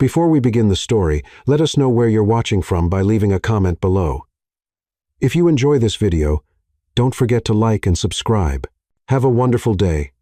Before we begin the story, let us know where you're watching from by leaving a comment below. If you enjoy this video, don't forget to like and subscribe. Have a wonderful day.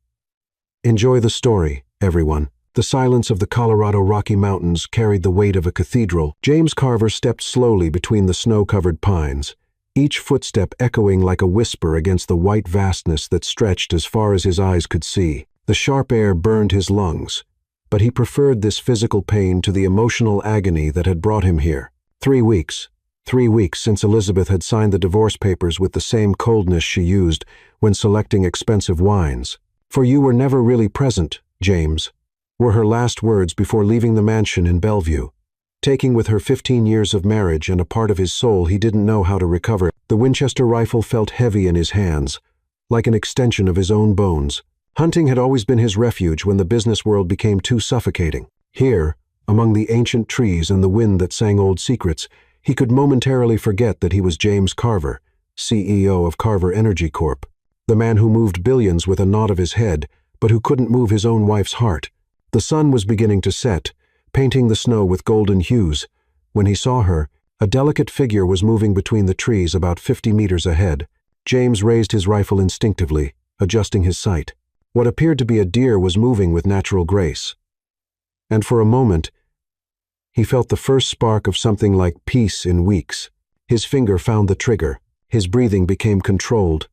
Enjoy the story, everyone. The silence of the Colorado Rocky Mountains carried the weight of a cathedral. James Carver stepped slowly between the snow-covered pines, each footstep echoing like a whisper against the white vastness that stretched as far as his eyes could see. The sharp air burned his lungs, but he preferred this physical pain to the emotional agony that had brought him here. 3 weeks. 3 weeks since Elizabeth had signed the divorce papers with the same coldness she used when selecting expensive wines. "For you were never really present, James," were her last words before leaving the mansion in Bellevue. Taking with her 15 years of marriage and a part of his soul he didn't know how to recover, the Winchester rifle felt heavy in his hands, like an extension of his own bones. Hunting had always been his refuge when the business world became too suffocating. Here, among the ancient trees and the wind that sang old secrets, he could momentarily forget that he was James Carver, CEO of Carver Energy Corp., the man who moved billions with a nod of his head, but who couldn't move his own wife's heart. The sun was beginning to set, painting the snow with golden hues. When he saw her, a delicate figure was moving between the trees about 50 meters ahead. James raised his rifle instinctively, adjusting his sight. What appeared to be a deer was moving with natural grace. And for a moment, he felt the first spark of something like peace in weeks. His finger found the trigger. His breathing became controlled,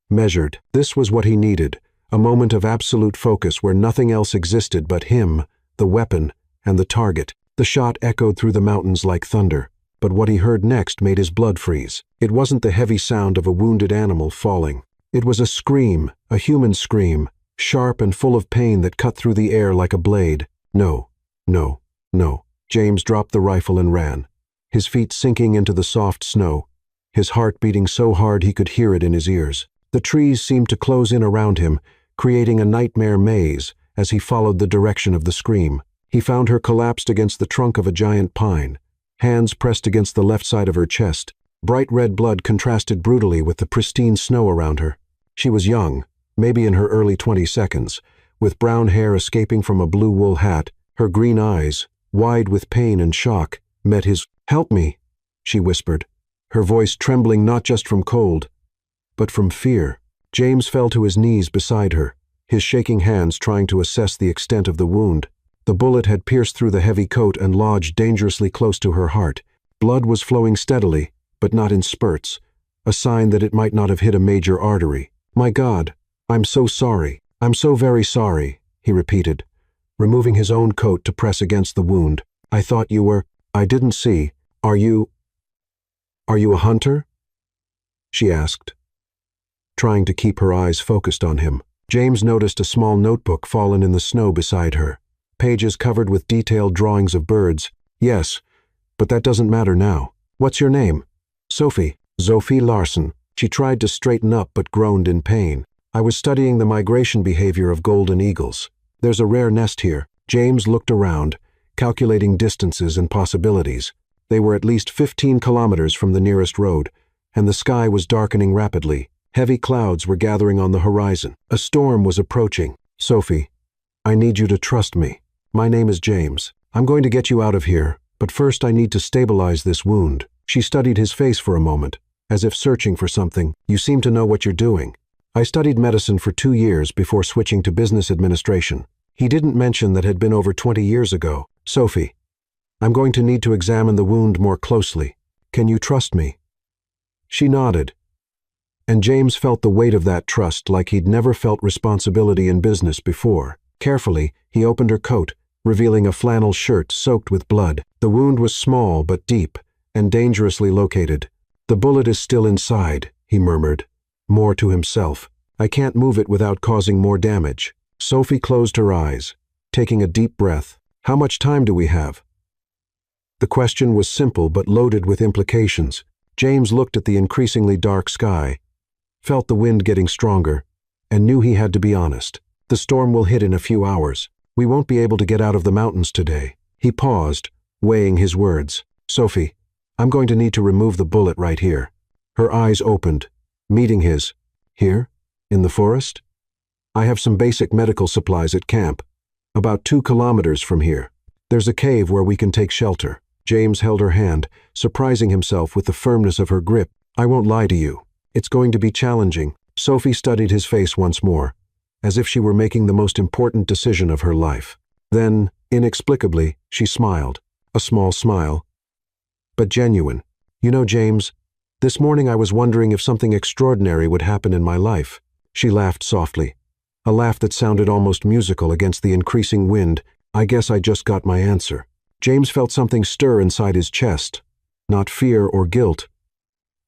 measured. This was what he needed, a moment of absolute focus where nothing else existed but him, the weapon, and the target. The shot echoed through the mountains like thunder, but what he heard next made his blood freeze. It wasn't the heavy sound of a wounded animal falling. It was a scream, a human scream, sharp and full of pain that cut through the air like a blade. No, no, no. James dropped the rifle and ran, his feet sinking into the soft snow, his heart beating so hard he could hear it in his ears. The trees seemed to close in around him, creating a nightmare maze as he followed the direction of the scream. He found her collapsed against the trunk of a giant pine, hands pressed against the left side of her chest. Bright red blood contrasted brutally with the pristine snow around her. She was young, maybe in her early 22nd, with brown hair escaping from a blue wool hat. Her green eyes, wide with pain and shock, met his. "Help me," she whispered, her voice trembling not just from cold, but from fear. James fell to his knees beside her, his shaking hands trying to assess the extent of the wound. The bullet had pierced through the heavy coat and lodged dangerously close to her heart. Blood was flowing steadily, but not in spurts, a sign that it might not have hit a major artery. "My God, I'm so sorry. I'm so very sorry," he repeated, removing his own coat to press against the wound. "I thought you were. I didn't see. Are you a hunter?" she asked, trying to keep her eyes focused on him. James noticed a small notebook fallen in the snow beside her, pages covered with detailed drawings of birds. "Yes, but that doesn't matter now. What's your name?" "Sophie. Sophie Larson." She tried to straighten up but groaned in pain. "I was studying the migration behavior of golden eagles. There's a rare nest here." James looked around, calculating distances and possibilities. They were at least 15 kilometers from the nearest road, and the sky was darkening rapidly. Heavy clouds were gathering on the horizon. A storm was approaching. "Sophie, I need you to trust me. My name is James. I'm going to get you out of here, but first I need to stabilize this wound." She studied his face for a moment, as if searching for something. "You seem to know what you're doing." "I studied medicine for 2 years before switching to business administration." He didn't mention that had been over 20 years ago. "Sophie, I'm going to need to examine the wound more closely. Can you trust me?" She nodded, and James felt the weight of that trust like he'd never felt responsibility in business before. Carefully, he opened her coat, revealing a flannel shirt soaked with blood. The wound was small but deep, and dangerously located. "The bullet is still inside," he murmured, more to himself. "I can't move it without causing more damage." Sophie closed her eyes, taking a deep breath. "How much time do we have?" The question was simple but loaded with implications. James looked at the increasingly dark sky, felt the wind getting stronger, and knew he had to be honest. "The storm will hit in a few hours. We won't be able to get out of the mountains today." He paused, weighing his words. "Sophie, I'm going to need to remove the bullet right here." Her eyes opened, meeting his. "Here? In the forest?" "I have some basic medical supplies at camp, about 2 kilometers from here." There's a cave where we can take shelter. James held her hand, surprising himself with the firmness of her grip. I won't lie to you. It's going to be challenging. Sophie studied his face once more, as if she were making the most important decision of her life. Then, inexplicably, she smiled. A small smile, but genuine. You know, James, this morning I was wondering if something extraordinary would happen in my life. She laughed softly, a laugh that sounded almost musical against the increasing wind. I guess I just got my answer. James felt something stir inside his chest. Not fear or guilt,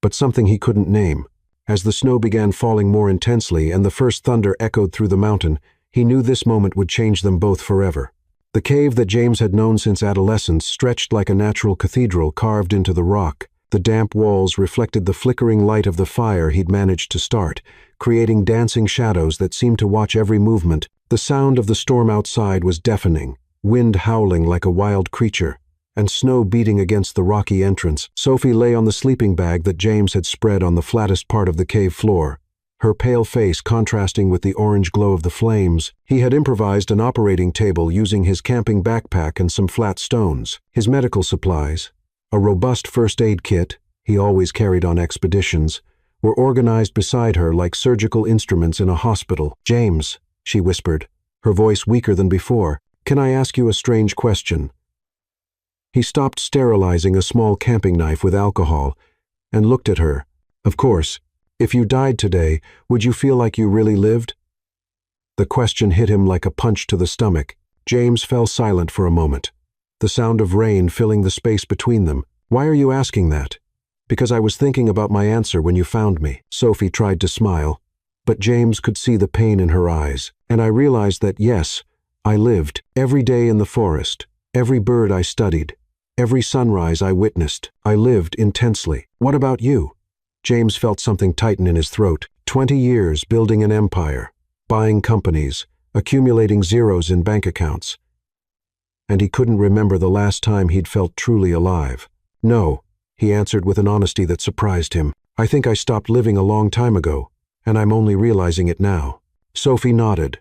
but something he couldn't name. As the snow began falling more intensely and the first thunder echoed through the mountain, he knew this moment would change them both forever. The cave that James had known since adolescence stretched like a natural cathedral carved into the rock. The damp walls reflected the flickering light of the fire he'd managed to start, creating dancing shadows that seemed to watch every movement. The sound of the storm outside was deafening, wind howling like a wild creature, and snow beating against the rocky entrance. Sophie lay on the sleeping bag that James had spread on the flattest part of the cave floor, her pale face contrasting with the orange glow of the flames. He had improvised an operating table using his camping backpack and some flat stones. His medical supplies, a robust first aid kit he always carried on expeditions, were organized beside her like surgical instruments in a hospital. James, she whispered, her voice weaker than before, can I ask you a strange question? He stopped sterilizing a small camping knife with alcohol and looked at her. Of course. If you died today, would you feel like you really lived? The question hit him like a punch to the stomach. James fell silent for a moment, the sound of rain filling the space between them. Why are you asking that? Because I was thinking about my answer when you found me. Sophie tried to smile, but James could see the pain in her eyes, and I realized that yes, I lived. Every day in the forest, every bird I studied, every sunrise I witnessed, I lived intensely. What about you? James felt something tighten in his throat. 20 years building an empire, buying companies, accumulating zeros in bank accounts. And he couldn't remember the last time he'd felt truly alive. No, he answered with an honesty that surprised him. I think I stopped living a long time ago, and I'm only realizing it now. Sophie nodded,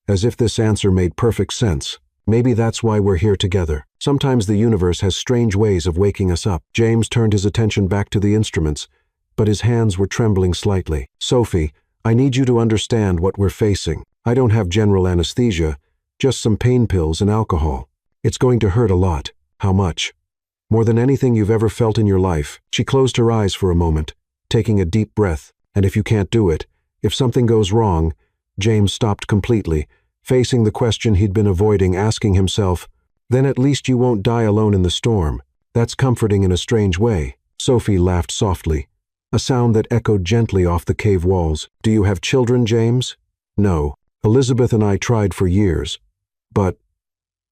as if this answer made perfect sense. Maybe that's why we're here together. Sometimes the universe has strange ways of waking us up. James turned his attention back to the instruments, but his hands were trembling slightly. Sophie, I need you to understand what we're facing. I don't have general anesthesia, just some pain pills and alcohol. It's going to hurt a lot. How much? More than anything you've ever felt in your life. She closed her eyes for a moment, taking a deep breath. And if you can't do it, if something goes wrong, James stopped completely, facing the question he'd been avoiding, asking himself, then at least you won't die alone in the storm. That's comforting in a strange way. Sophie laughed softly, a sound that echoed gently off the cave walls. Do you have children, James? No. Elizabeth and I tried for years. But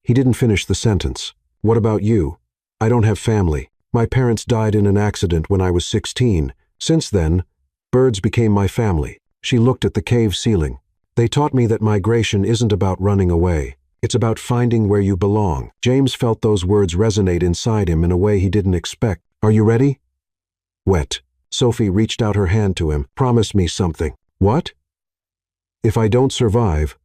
he didn't finish the sentence. What about you? I don't have family. My parents died in an accident when I was 16. Since then, birds became my family. She looked at the cave ceiling. They taught me that migration isn't about running away. It's about finding where you belong. James felt those words resonate inside him in a way he didn't expect. Are you ready? Wet. Sophie reached out her hand to him. Promise me something. What? If I don't survive,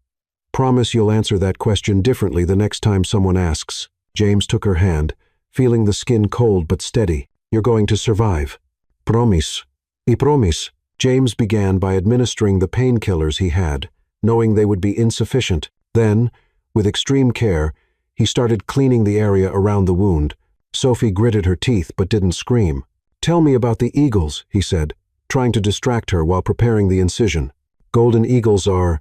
promise you'll answer that question differently the next time someone asks. James took her hand, feeling the skin cold but steady. You're going to survive. Promise. I promise. James began by administering the painkillers he had, knowing they would be insufficient. Then, with extreme care, he started cleaning the area around the wound. Sophie gritted her teeth but didn't scream. Tell me about the eagles, he said, trying to distract her while preparing the incision. Golden eagles are…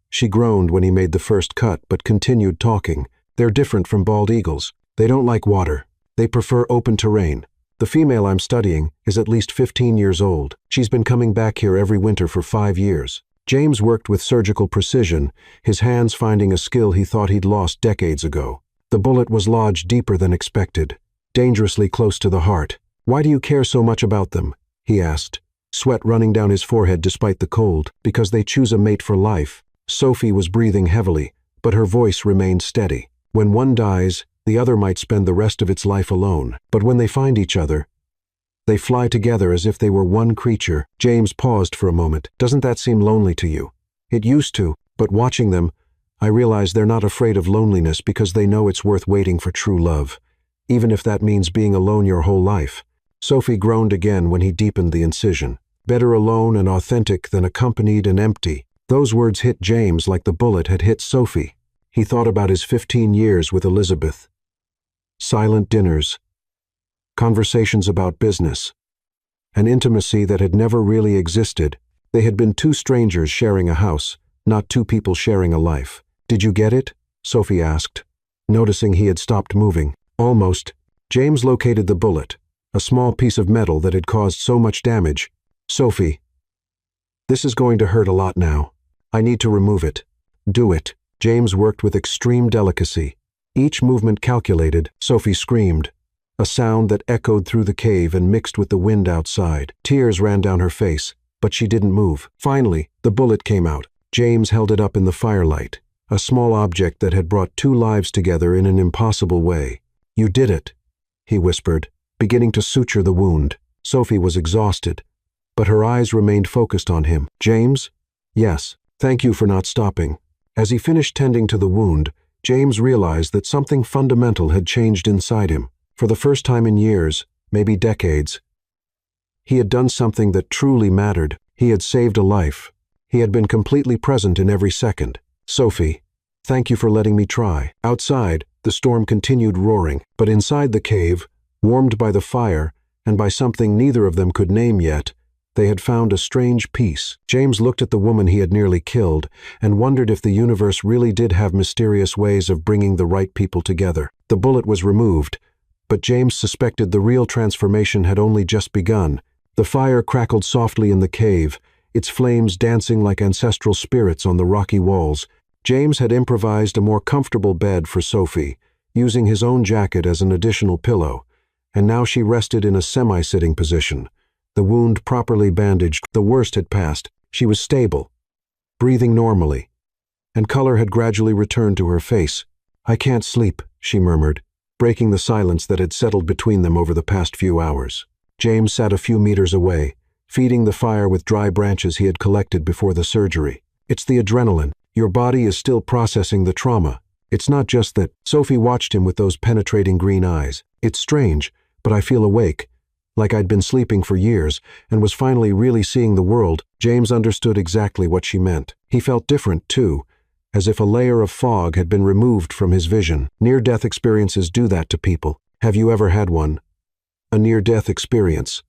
She groaned when he made the first cut but continued talking. They're different from bald eagles. They don't like water. They prefer open terrain. The female I'm studying is at least 15 years old. She's been coming back here every winter for 5 years. James worked with surgical precision, his hands finding a skill he thought he'd lost decades ago. The bullet was lodged deeper than expected, dangerously close to the heart. Why do you care so much about them? He asked, sweat running down his forehead despite the cold. Because they choose a mate for life. Sophie was breathing heavily, but her voice remained steady. When one dies, the other might spend the rest of its life alone. But when they find each other, they fly together as if they were one creature. James paused for a moment. Doesn't that seem lonely to you? It used to, but watching them, I realize they're not afraid of loneliness because they know it's worth waiting for true love, even if that means being alone your whole life. Sophie groaned again when he deepened the incision. Better alone and authentic than accompanied and empty. Those words hit James like the bullet had hit Sophie. He thought about his 15 years with Elizabeth. Silent dinners, conversations about business, an intimacy that had never really existed. They had been two strangers sharing a house, not two people sharing a life. "Did you get it?" Sophie asked, noticing he had stopped moving. "Almost." James located the bullet, a small piece of metal that had caused so much damage. "Sophie, this is going to hurt a lot now. I need to remove it." "Do it." James worked with extreme delicacy, each movement calculated. Sophie screamed, a sound that echoed through the cave and mixed with the wind outside. Tears ran down her face, but she didn't move. Finally, the bullet came out. James held it up in the firelight, a small object that had brought two lives together in an impossible way. "You did it," he whispered, beginning to suture the wound. Sophie was exhausted, but her eyes remained focused on him. "James?" "Yes, thank you for not stopping." As he finished tending to the wound, James realized that something fundamental had changed inside him. For the first time in years, maybe decades, he had done something that truly mattered. He had saved a life. He had been completely present in every second. "Sophie, thank you for letting me try." Outside, the storm continued roaring, but inside the cave, warmed by the fire and by something neither of them could name yet, they had found a strange peace. James looked at the woman he had nearly killed and wondered if the universe really did have mysterious ways of bringing the right people together. The bullet was removed, but James suspected the real transformation had only just begun. The fire crackled softly in the cave, its flames dancing like ancestral spirits on the rocky walls. James had improvised a more comfortable bed for Sophie, using his own jacket as an additional pillow, and now she rested in a semi-sitting position. The wound properly bandaged, the worst had passed. She was stable, breathing normally, and color had gradually returned to her face. "I can't sleep," she murmured, breaking the silence that had settled between them over the past few hours. James sat a few meters away, feeding the fire with dry branches he had collected before the surgery. "It's the adrenaline. Your body is still processing the trauma. It's not just that." Sophie watched him with those penetrating green eyes. "It's strange, but I feel awake, like I'd been sleeping for years and was finally really seeing the world." James understood exactly what she meant. He felt different, too, as if a layer of fog had been removed from his vision. Near-death experiences do that to people. Have you ever had one? A near-death experience?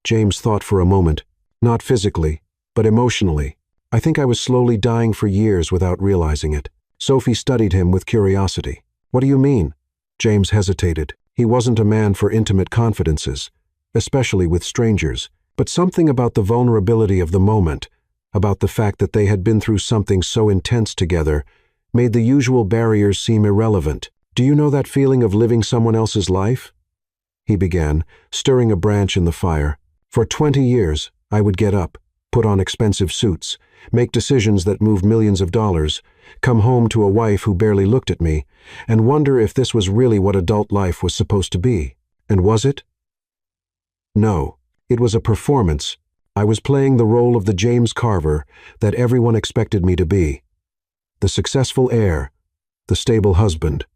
James thought for a moment. "Not physically, but emotionally. I think I was slowly dying for years without realizing it." Sophie studied him with curiosity. "What do you mean?" James hesitated. He wasn't a man for intimate confidences, especially with strangers, but something about the vulnerability of the moment, about the fact that they had been through something so intense together, made the usual barriers seem irrelevant. "Do you know that feeling of living someone else's life?" he began, stirring a branch in the fire. "For 20 years, I would get up, put on expensive suits, make decisions that moved millions of dollars, come home to a wife who barely looked at me, and wonder if this was really what adult life was supposed to be. And was it? No, it was a performance. I was playing the role of the James Carver that everyone expected me to be. The successful heir, the stable husband,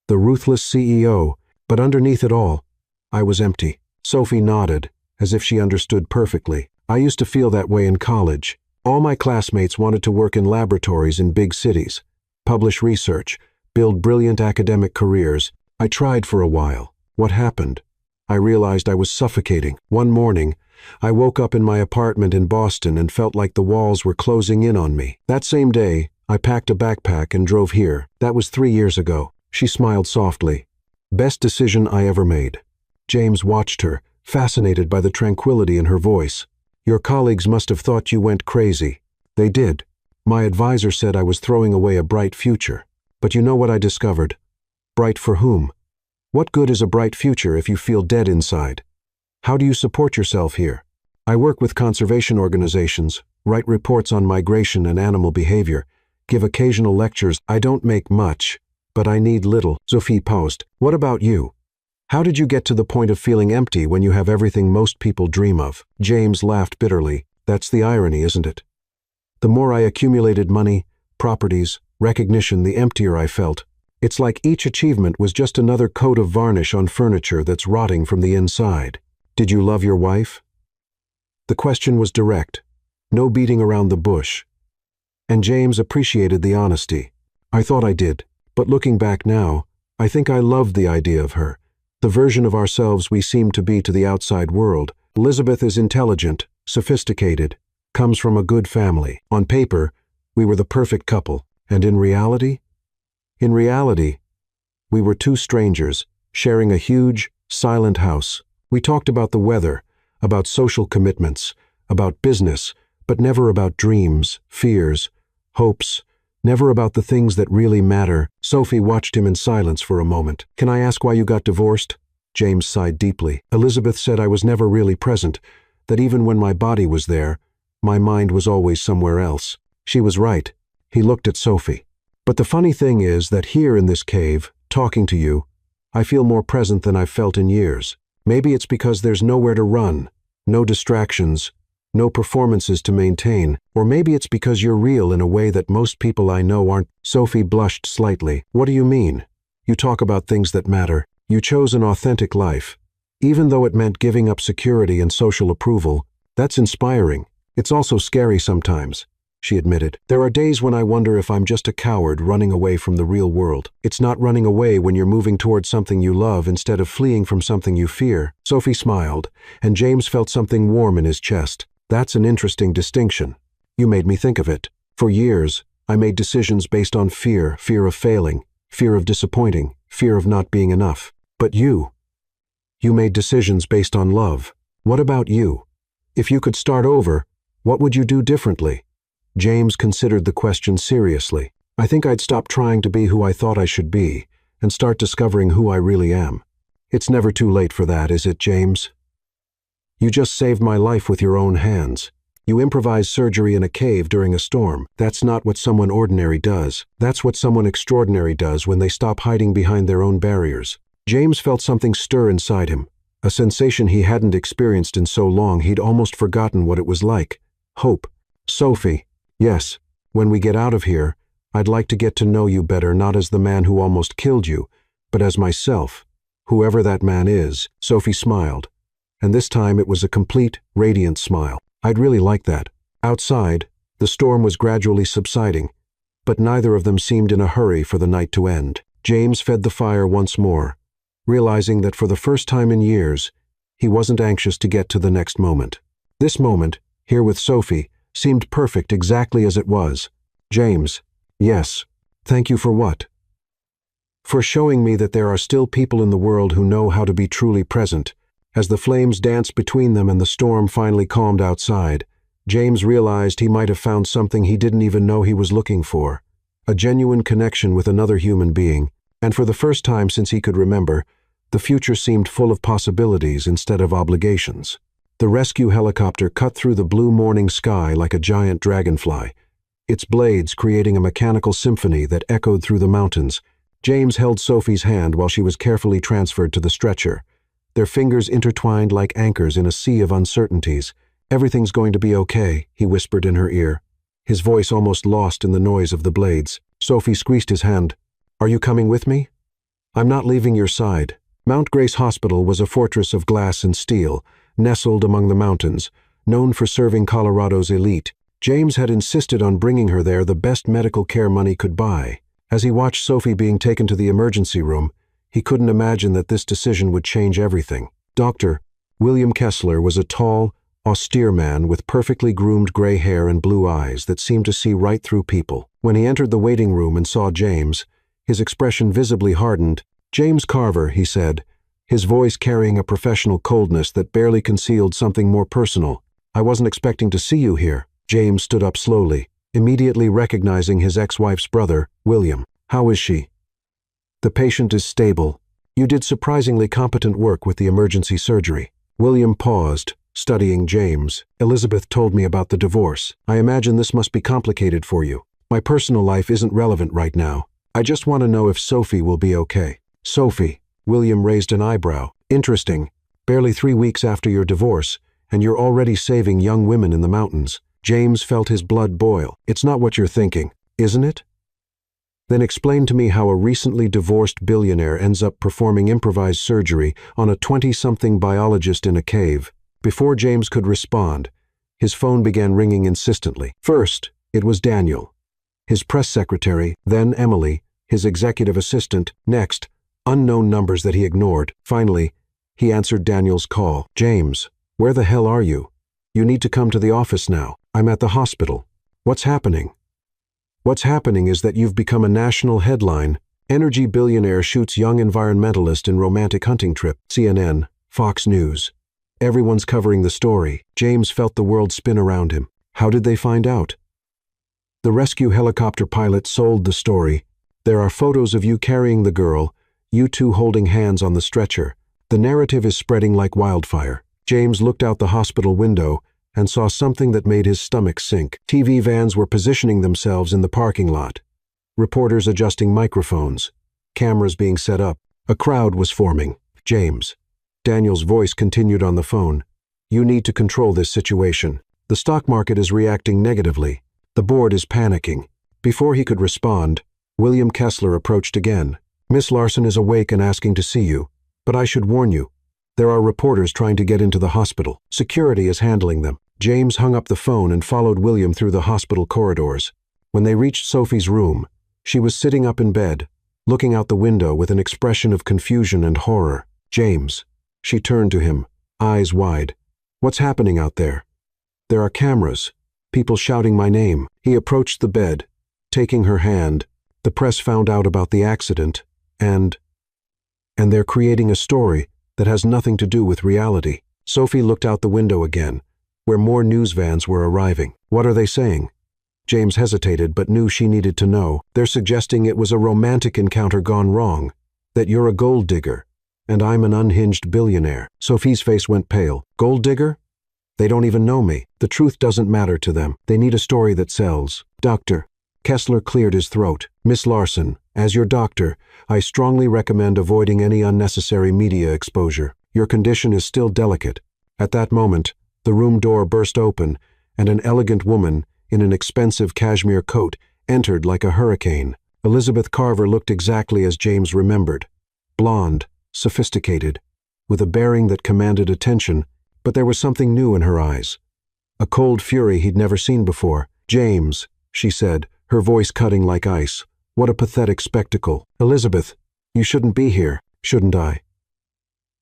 the ruthless CEO, but underneath it all, I was empty." Sophie nodded, as if she understood perfectly. "I used to feel that way in college. All my classmates wanted to work in laboratories in big cities, publish research, build brilliant academic careers. I tried for a while. What happened? I realized I was suffocating. One morning, I woke up in my apartment in Boston and felt like the walls were closing in on me. That same day, I packed a backpack and drove here. That was 3 years ago." She smiled softly. "Best decision I ever made." James watched her, fascinated by the tranquility in her voice. "Your colleagues must have thought you went crazy." "They did. My advisor said I was throwing away a bright future. But you know what I discovered? Bright for whom? What good is a bright future if you feel dead inside? How do you support yourself here?" "I work with conservation organizations, write reports on migration and animal behavior, give occasional lectures. I don't make much, but I need little." Sophie paused. "What about you? How did you get to the point of feeling empty when you have everything most people dream of?" James laughed bitterly. "That's the irony, isn't it? The more I accumulated money, properties, recognition, the emptier I felt. It's like each achievement was just another coat of varnish on furniture that's rotting from the inside. Did you love your wife? The question was direct. No beating around the bush. And James appreciated the honesty. I thought I did, but looking back now, I think I loved the idea of her, the version of ourselves we seemed to be to the outside world. Elizabeth is intelligent, sophisticated, comes from a good family. On paper, we were the perfect couple. And in reality? In reality, we were two strangers, sharing a huge, silent house. We talked about the weather, about social commitments, about business, but never about dreams, fears, hopes, never about the things that really matter. Sophie watched him in silence for a moment. Can I ask why you got divorced? James sighed deeply. Elizabeth said I was never really present, that even when my body was there, my mind was always somewhere else. She was right. He looked at Sophie. But the funny thing is that here in this cave, talking to you, I feel more present than I've felt in years. Maybe it's because there's nowhere to run, no distractions, no performances to maintain, or maybe it's because you're real in a way that most people I know aren't. Sophie blushed slightly. What do you mean? You talk about things that matter. You chose an authentic life. Even though it meant giving up security and social approval, that's inspiring. It's also scary sometimes, she admitted. There are days when I wonder if I'm just a coward running away from the real world. It's not running away when you're moving towards something you love instead of fleeing from something you fear. Sophie smiled, and James felt something warm in his chest. That's an interesting distinction. You made me think of it. For years, I made decisions based on fear, fear of failing, fear of disappointing, fear of not being enough. But you made decisions based on love. What about you? If you could start over, what would you do differently? James considered the question seriously. I think I'd stop trying to be who I thought I should be and start discovering who I really am. It's never too late for that, is it, James? You just saved my life with your own hands. You improvised surgery in a cave during a storm. That's not what someone ordinary does. That's what someone extraordinary does when they stop hiding behind their own barriers. James felt something stir inside him, a sensation he hadn't experienced in so long he'd almost forgotten what it was like. Hope. Sophie. Yes, when we get out of here, I'd like to get to know you better, not as the man who almost killed you, but as myself, whoever that man is. Sophie smiled, and this time it was a complete, radiant smile. I'd really like that. Outside, the storm was gradually subsiding, but neither of them seemed in a hurry for the night to end. James fed the fire once more, realizing that for the first time in years, he wasn't anxious to get to the next moment. This moment, here with Sophie, seemed perfect exactly as it was. James, yes, thank you for what? For showing me that there are still people in the world who know how to be truly present. As the flames danced between them and the storm finally calmed outside, James realized he might have found something he didn't even know he was looking for. A genuine connection with another human being, and for the first time since he could remember, the future seemed full of possibilities instead of obligations. The rescue helicopter cut through the blue morning sky like a giant dragonfly, its blades creating a mechanical symphony that echoed through the mountains. James held Sophie's hand while she was carefully transferred to the stretcher, their fingers intertwined like anchors in a sea of uncertainties. Everything's going to be okay, he whispered in her ear, his voice almost lost in the noise of the blades. Sophie squeezed his hand. Are you coming with me? I'm not leaving your side. Mount Grace Hospital was a fortress of glass and steel, nestled among the mountains, known for serving Colorado's elite. James had insisted on bringing her there the best medical care money could buy. As he watched Sophie being taken to the emergency room, he couldn't imagine that this decision would change everything. Dr. William Kessler was a tall, austere man with perfectly groomed gray hair and blue eyes that seemed to see right through people. When he entered the waiting room and saw James, his expression visibly hardened. James Carver, he said, his voice carrying a professional coldness that barely concealed something more personal. I wasn't expecting to see you here. James stood up slowly, immediately recognizing his ex-wife's brother, William. How is she? The patient is stable. You did surprisingly competent work with the emergency surgery. William paused, studying James. Elizabeth told me about the divorce. I imagine this must be complicated for you. My personal life isn't relevant right now. I just want to know if Sophie will be okay. Sophie. William raised an eyebrow. Interesting. Barely 3 weeks after your divorce, and you're already saving young women in the mountains. James felt his blood boil. It's not what you're thinking. isn't it? Then explain to me how a recently divorced billionaire ends up performing improvised surgery on a 20-something biologist in a cave. Before James could respond, his phone began ringing insistently. First, it was Daniel, his press secretary, then Emily, his executive assistant, next, unknown numbers that he ignored. Finally, he answered Daniel's call. "James, where the hell are you? You need to come to the office now. I'm at the hospital. What's happening?" "What's happening is that you've become a national headline. Energy billionaire shoots young environmentalist in romantic hunting trip." CNN, Fox News. Everyone's covering the story. James felt the world spin around him. How did they find out? "The rescue helicopter pilot sold the story. There are photos of you carrying the girl, you two holding hands on the stretcher. The narrative is spreading like wildfire." James looked out the hospital window and saw something that made his stomach sink. TV vans were positioning themselves in the parking lot. Reporters adjusting microphones. Cameras being set up. A crowd was forming. "James." Daniel's voice continued on the phone. "You need to control this situation. The stock market is reacting negatively. The board is panicking." Before he could respond, William Kessler approached again. "Miss Larson is awake and asking to see you. But I should warn you, there are reporters trying to get into the hospital. Security is handling them." James hung up the phone and followed William through the hospital corridors. When they reached Sophie's room, she was sitting up in bed, looking out the window with an expression of confusion and horror. "James." She turned to him, eyes wide. "What's happening out there?" "There are cameras. People shouting my name." He approached the bed, taking her hand. "The press found out about the accident, and they're creating a story that has nothing to do with reality." Sophie looked out the window again, where more news vans were arriving. "What are they saying?" James hesitated but knew she needed to know. "They're suggesting it was a romantic encounter gone wrong, that you're a gold digger, and I'm an unhinged billionaire." Sophie's face went pale. "Gold digger? They don't even know me. The truth doesn't matter to them. They need a story that sells." "Doctor." Kessler cleared his throat. "Miss Larson, as your doctor, I strongly recommend avoiding any unnecessary media exposure. Your condition is still delicate." At that moment, the room door burst open, and an elegant woman, in an expensive cashmere coat, entered like a hurricane. Elizabeth Carver looked exactly as James remembered. Blonde, sophisticated, with a bearing that commanded attention, but there was something new in her eyes. A cold fury he'd never seen before. "James," she said, her voice cutting like ice. "What a pathetic spectacle. Elizabeth, you shouldn't be here, shouldn't I?"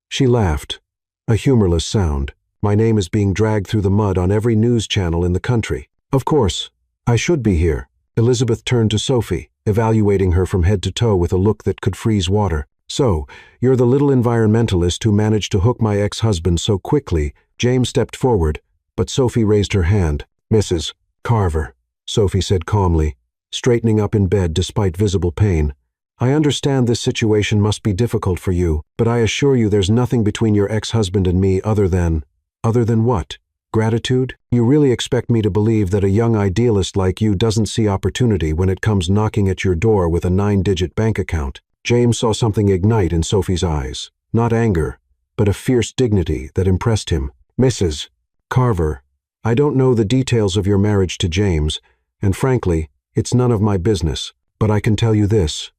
She laughed, a humorless sound. "My name is being dragged through the mud on every news channel in the country. Of course, I should be here." Elizabeth turned to Sophie, evaluating her from head to toe with a look that could freeze water. "So, you're the little environmentalist who managed to hook my ex-husband so quickly." James stepped forward, but Sophie raised her hand. "Mrs. Carver," Sophie said calmly, straightening up in bed despite visible pain. "I understand this situation must be difficult for you, but I assure you there's nothing between your ex-husband and me other than what? Gratitude? You really expect me to believe that a young idealist like you doesn't see opportunity when it comes knocking at your door with a 9-digit bank account?" James saw something ignite in Sophie's eyes. Not anger, but a fierce dignity that impressed him. "Mrs. Carver, I don't know the details of your marriage to James, and frankly, it's none of my business, but I can tell you this.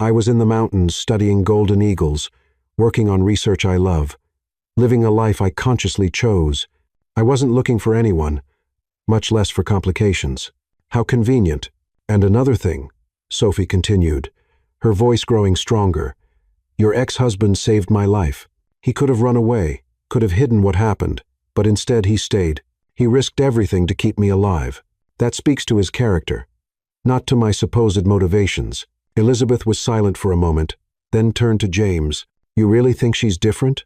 I was in the mountains studying golden eagles, working on research I love, living a life I consciously chose. I wasn't looking for anyone, much less for complications. How convenient. And another thing," Sophie continued, her voice growing stronger. "Your ex-husband saved my life. He could have run away, could have hidden what happened, but instead he stayed. He risked everything to keep me alive. That speaks to his character, not to my supposed motivations." Elizabeth was silent for a moment, then turned to James. "You really think she's different?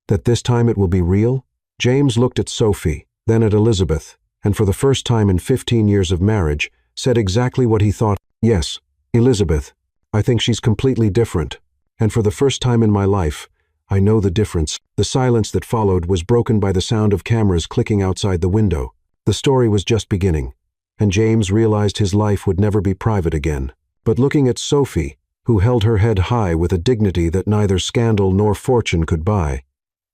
That this time it will be real?" James looked at Sophie, then at Elizabeth, and for the first time in 15 years of marriage, said exactly what he thought. "Yes, Elizabeth, I think she's completely different, and for the first time in my life, I know the difference." The silence that followed was broken by the sound of cameras clicking outside the window. The story was just beginning, and James realized his life would never be private again. But looking at Sophie, who held her head high with a dignity that neither scandal nor fortune could buy,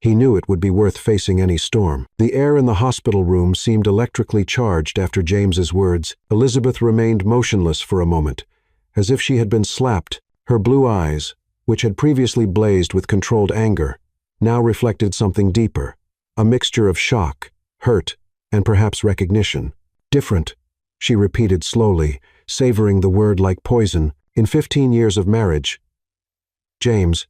He knew it would be worth facing any storm. The air in the hospital room seemed electrically charged after James's words. Elizabeth remained motionless for a moment, as if she had been slapped. Her blue eyes, which had previously blazed with controlled anger, now reflected something deeper, a mixture of shock, hurt, and perhaps recognition. Different, she repeated slowly, savoring the word like poison. In 15 years of marriage, James,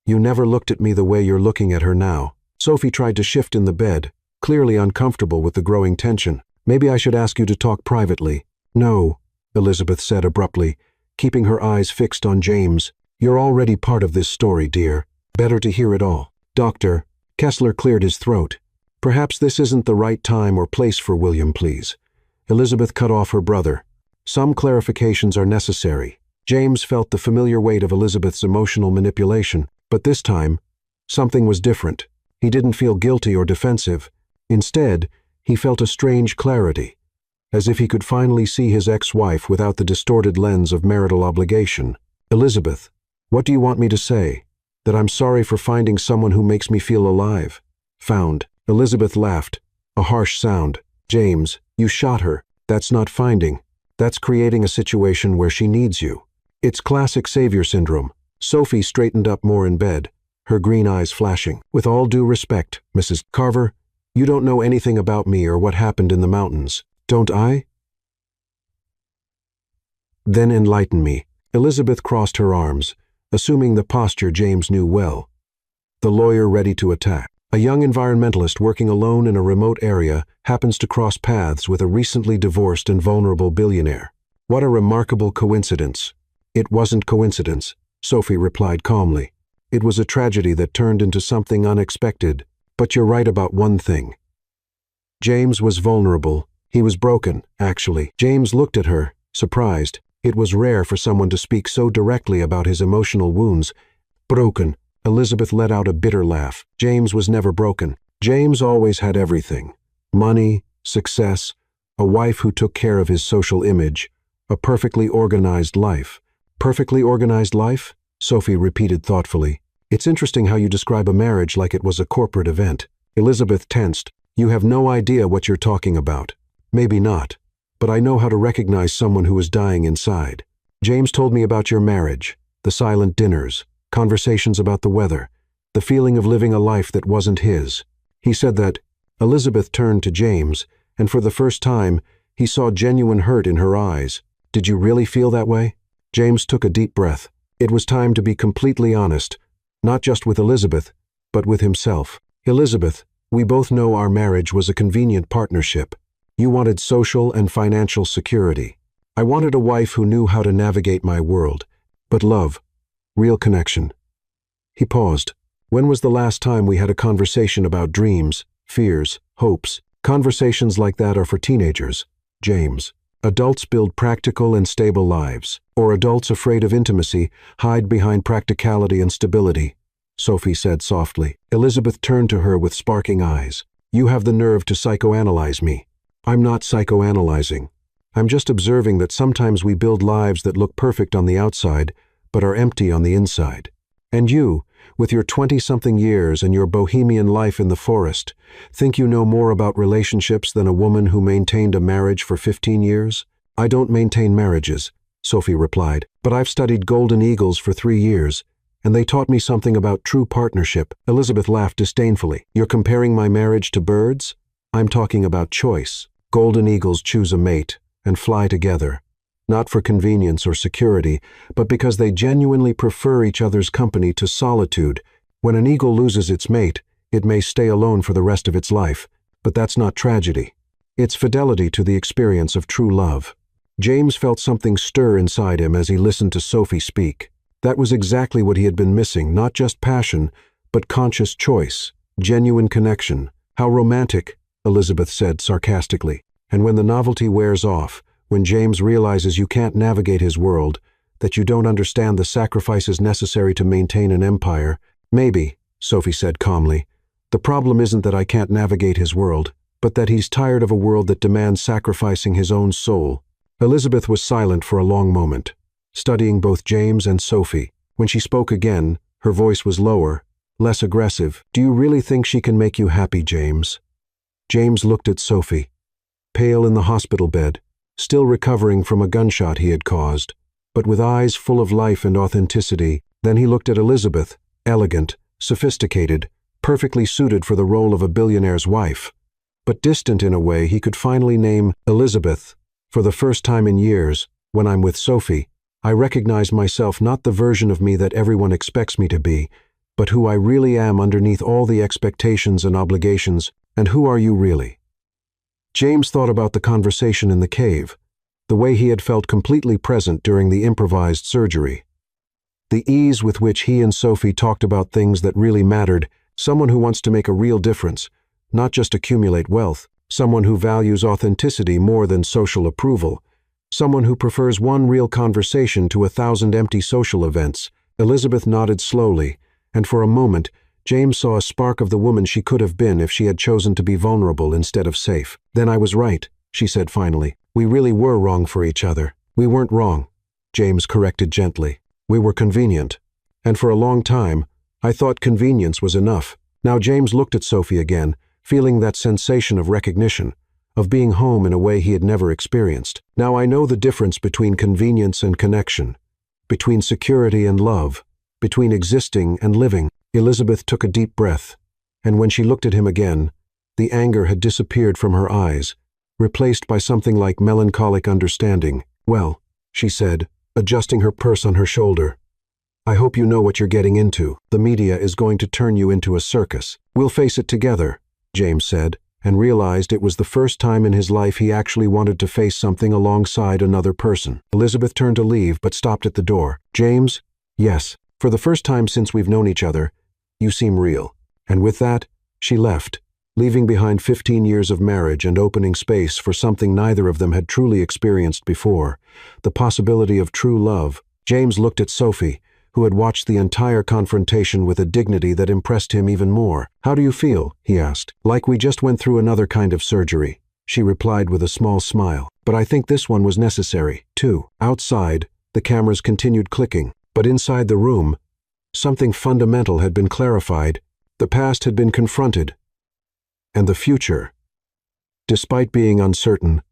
you never looked at me the way you're looking at her now. Sophie tried to shift in the bed, clearly uncomfortable with the growing tension. Maybe I should ask you to talk privately. No, Elizabeth said abruptly, keeping her eyes fixed on James. You're already part of this story, dear. Better to hear it all. Doctor, Kessler cleared his throat. Perhaps this isn't the right time or place for William, please. Elizabeth cut off her brother. Some clarifications are necessary. James felt the familiar weight of Elizabeth's emotional manipulation. But this time, something was different. He didn't feel guilty or defensive. Instead, he felt a strange clarity, as if he could finally see his ex-wife without the distorted lens of marital obligation. Elizabeth, what do you want me to say? That I'm sorry for finding someone who makes me feel alive? Found. Elizabeth laughed, a harsh sound. James, you shot her. That's not finding. That's creating a situation where she needs you. It's classic savior syndrome. Sophie straightened up more in bed, her green eyes flashing. With all due respect, Mrs. Carver, you don't know anything about me or what happened in the mountains. Don't I? Then enlighten me. Elizabeth crossed her arms, assuming the posture James knew well. The lawyer ready to attack. A young environmentalist working alone in a remote area happens to cross paths with a recently divorced and vulnerable billionaire. What a remarkable coincidence. It wasn't coincidence, Sophie replied calmly. It was a tragedy that turned into something unexpected. But you're right about one thing. James was vulnerable. He was broken, actually. James looked at her, surprised. It was rare for someone to speak so directly about his emotional wounds. Broken. Elizabeth let out a bitter laugh. James was never broken. James always had everything. Money, success, a wife who took care of his social image, a perfectly organized life. Perfectly organized life? Sophie repeated thoughtfully. It's interesting how you describe a marriage like it was a corporate event. Elizabeth tensed. You have no idea what you're talking about. Maybe not, but I know how to recognize someone who is dying inside. James told me about your marriage, the silent dinners, conversations about the weather, the feeling of living a life that wasn't his. He said that. Elizabeth turned to James, and for the first time, he saw genuine hurt in her eyes. Did you really feel that way? James took a deep breath. It was time to be completely honest, not just with Elizabeth, but with himself. Elizabeth, we both know our marriage was a convenient partnership. You wanted social and financial security. I wanted a wife who knew how to navigate my world. But love, real connection. He paused. When was the last time we had a conversation about dreams, fears, hopes? Conversations like that are for teenagers, James. Adults build practical and stable lives, or adults afraid of intimacy hide behind practicality and stability, Sophie said softly. Elizabeth turned to her with sparking eyes. You have the nerve to psychoanalyze me. I'm not psychoanalyzing. I'm just observing that sometimes we build lives that look perfect on the outside, but are empty on the inside. And you, with your 20-something years and your bohemian life in the forest, think you know more about relationships than a woman who maintained a marriage for 15 years? I don't maintain marriages, Sophie replied, but I've studied golden eagles for 3 years, and they taught me something about true partnership. Elizabeth laughed disdainfully. You're comparing my marriage to birds? I'm talking about choice. Golden eagles choose a mate and fly together, not for convenience or security, but because they genuinely prefer each other's company to solitude. When an eagle loses its mate, it may stay alone for the rest of its life, but that's not tragedy. It's fidelity to the experience of true love. James felt something stir inside him as he listened to Sophie speak. That was exactly what he had been missing, not just passion, but conscious choice, genuine connection. How romantic, Elizabeth said sarcastically. And when the novelty wears off, when James realizes you can't navigate his world, that you don't understand the sacrifices necessary to maintain an empire, maybe, Sophie said calmly, the problem isn't that I can't navigate his world, but that he's tired of a world that demands sacrificing his own soul. Elizabeth was silent for a long moment, studying both James and Sophie. When she spoke again, her voice was lower, less aggressive. Do you really think she can make you happy, James? James looked at Sophie, pale in the hospital bed, still recovering from a gunshot he had caused, but with eyes full of life and authenticity. Then he looked at Elizabeth, elegant, sophisticated, perfectly suited for the role of a billionaire's wife. But distant in a way he could finally name Elizabeth. For the first time in years, when I'm with Sophie, I recognize myself not the version of me that everyone expects me to be, but who I really am underneath all the expectations and obligations. And who are you really? James thought about the conversation in the cave, the way he had felt completely present during the improvised surgery. The ease with which he and Sophie talked about things that really mattered, someone who wants to make a real difference, not just accumulate wealth, someone who values authenticity more than social approval, someone who prefers one real conversation to 1,000 empty social events. Elizabeth nodded slowly, and for a moment, James saw a spark of the woman she could have been if she had chosen to be vulnerable instead of safe. Then I was right, she said finally. We really were wrong for each other. We weren't wrong, James corrected gently. We were convenient. And for a long time, I thought convenience was enough. Now James looked at Sophie again, feeling that sensation of recognition, of being home in a way he had never experienced. Now I know the difference between convenience and connection, between security and love, between existing and living. Elizabeth took a deep breath, and when she looked at him again, the anger had disappeared from her eyes, replaced by something like melancholic understanding. Well, she said, adjusting her purse on her shoulder, I hope you know what you're getting into. The media is going to turn you into a circus. We'll face it together, James said, and realized it was the first time in his life he actually wanted to face something alongside another person. Elizabeth turned to leave but stopped at the door. James? Yes. For the first time since we've known each other, you seem real. And with that, she left, leaving behind 15 years of marriage and opening space for something neither of them had truly experienced before, the possibility of true love. James looked at Sophie, who had watched the entire confrontation with a dignity that impressed him even more. How do you feel? He asked. Like we just went through another kind of surgery, she replied with a small smile. But I think this one was necessary, too. Outside, the cameras continued clicking, but inside the room, something fundamental had been clarified. The past had been confronted, and the future, despite being uncertain,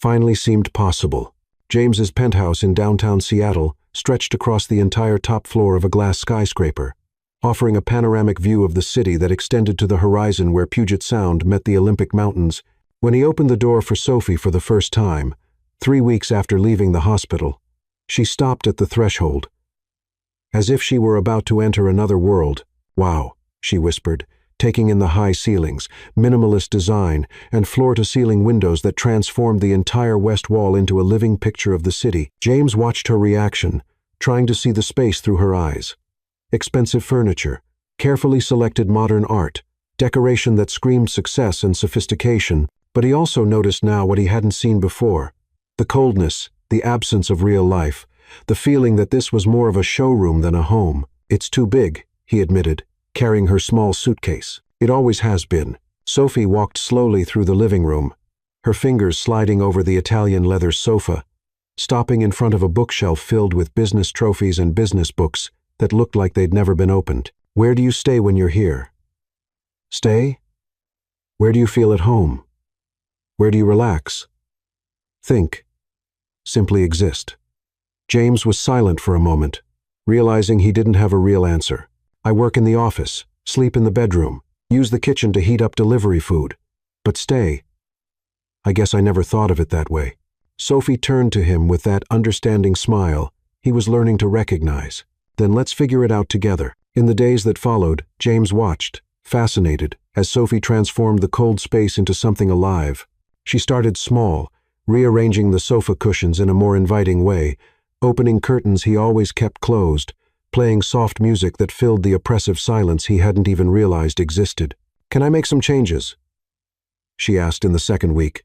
finally seemed possible. James's penthouse in downtown Seattle stretched across the entire top floor of a glass skyscraper, offering a panoramic view of the city that extended to the horizon where Puget Sound met the Olympic Mountains. When he opened the door for Sophie for the first time, 3 weeks after leaving the hospital, she stopped at the threshold, as if she were about to enter another world. Wow, she whispered, taking in the high ceilings, minimalist design, and floor-to-ceiling windows that transformed the entire west wall into a living picture of the city. James watched her reaction, trying to see the space through her eyes. Expensive furniture, carefully selected modern art, decoration that screamed success and sophistication, but he also noticed now what he hadn't seen before. The coldness, the absence of real life, the feeling that this was more of a showroom than a home. It's too big, he admitted, carrying her small suitcase. It always has been. Sophie walked slowly through the living room, her fingers sliding over the Italian leather sofa, stopping in front of a bookshelf filled with business trophies and business books that looked like they'd never been opened. Where do you stay when you're here? Stay? Where do you feel at home? Where do you relax? Think. Simply exist. James was silent for a moment, realizing he didn't have a real answer. I work in the office, sleep in the bedroom, use the kitchen to heat up delivery food. But stay. I guess I never thought of it that way. Sophie turned to him with that understanding smile he was learning to recognize. Then let's figure it out together. In the days that followed, James watched, fascinated, as Sophie transformed the cold space into something alive. She started small, rearranging the sofa cushions in a more inviting way, opening curtains he always kept closed, playing soft music that filled the oppressive silence he hadn't even realized existed. Can I make some changes? She asked in the second week,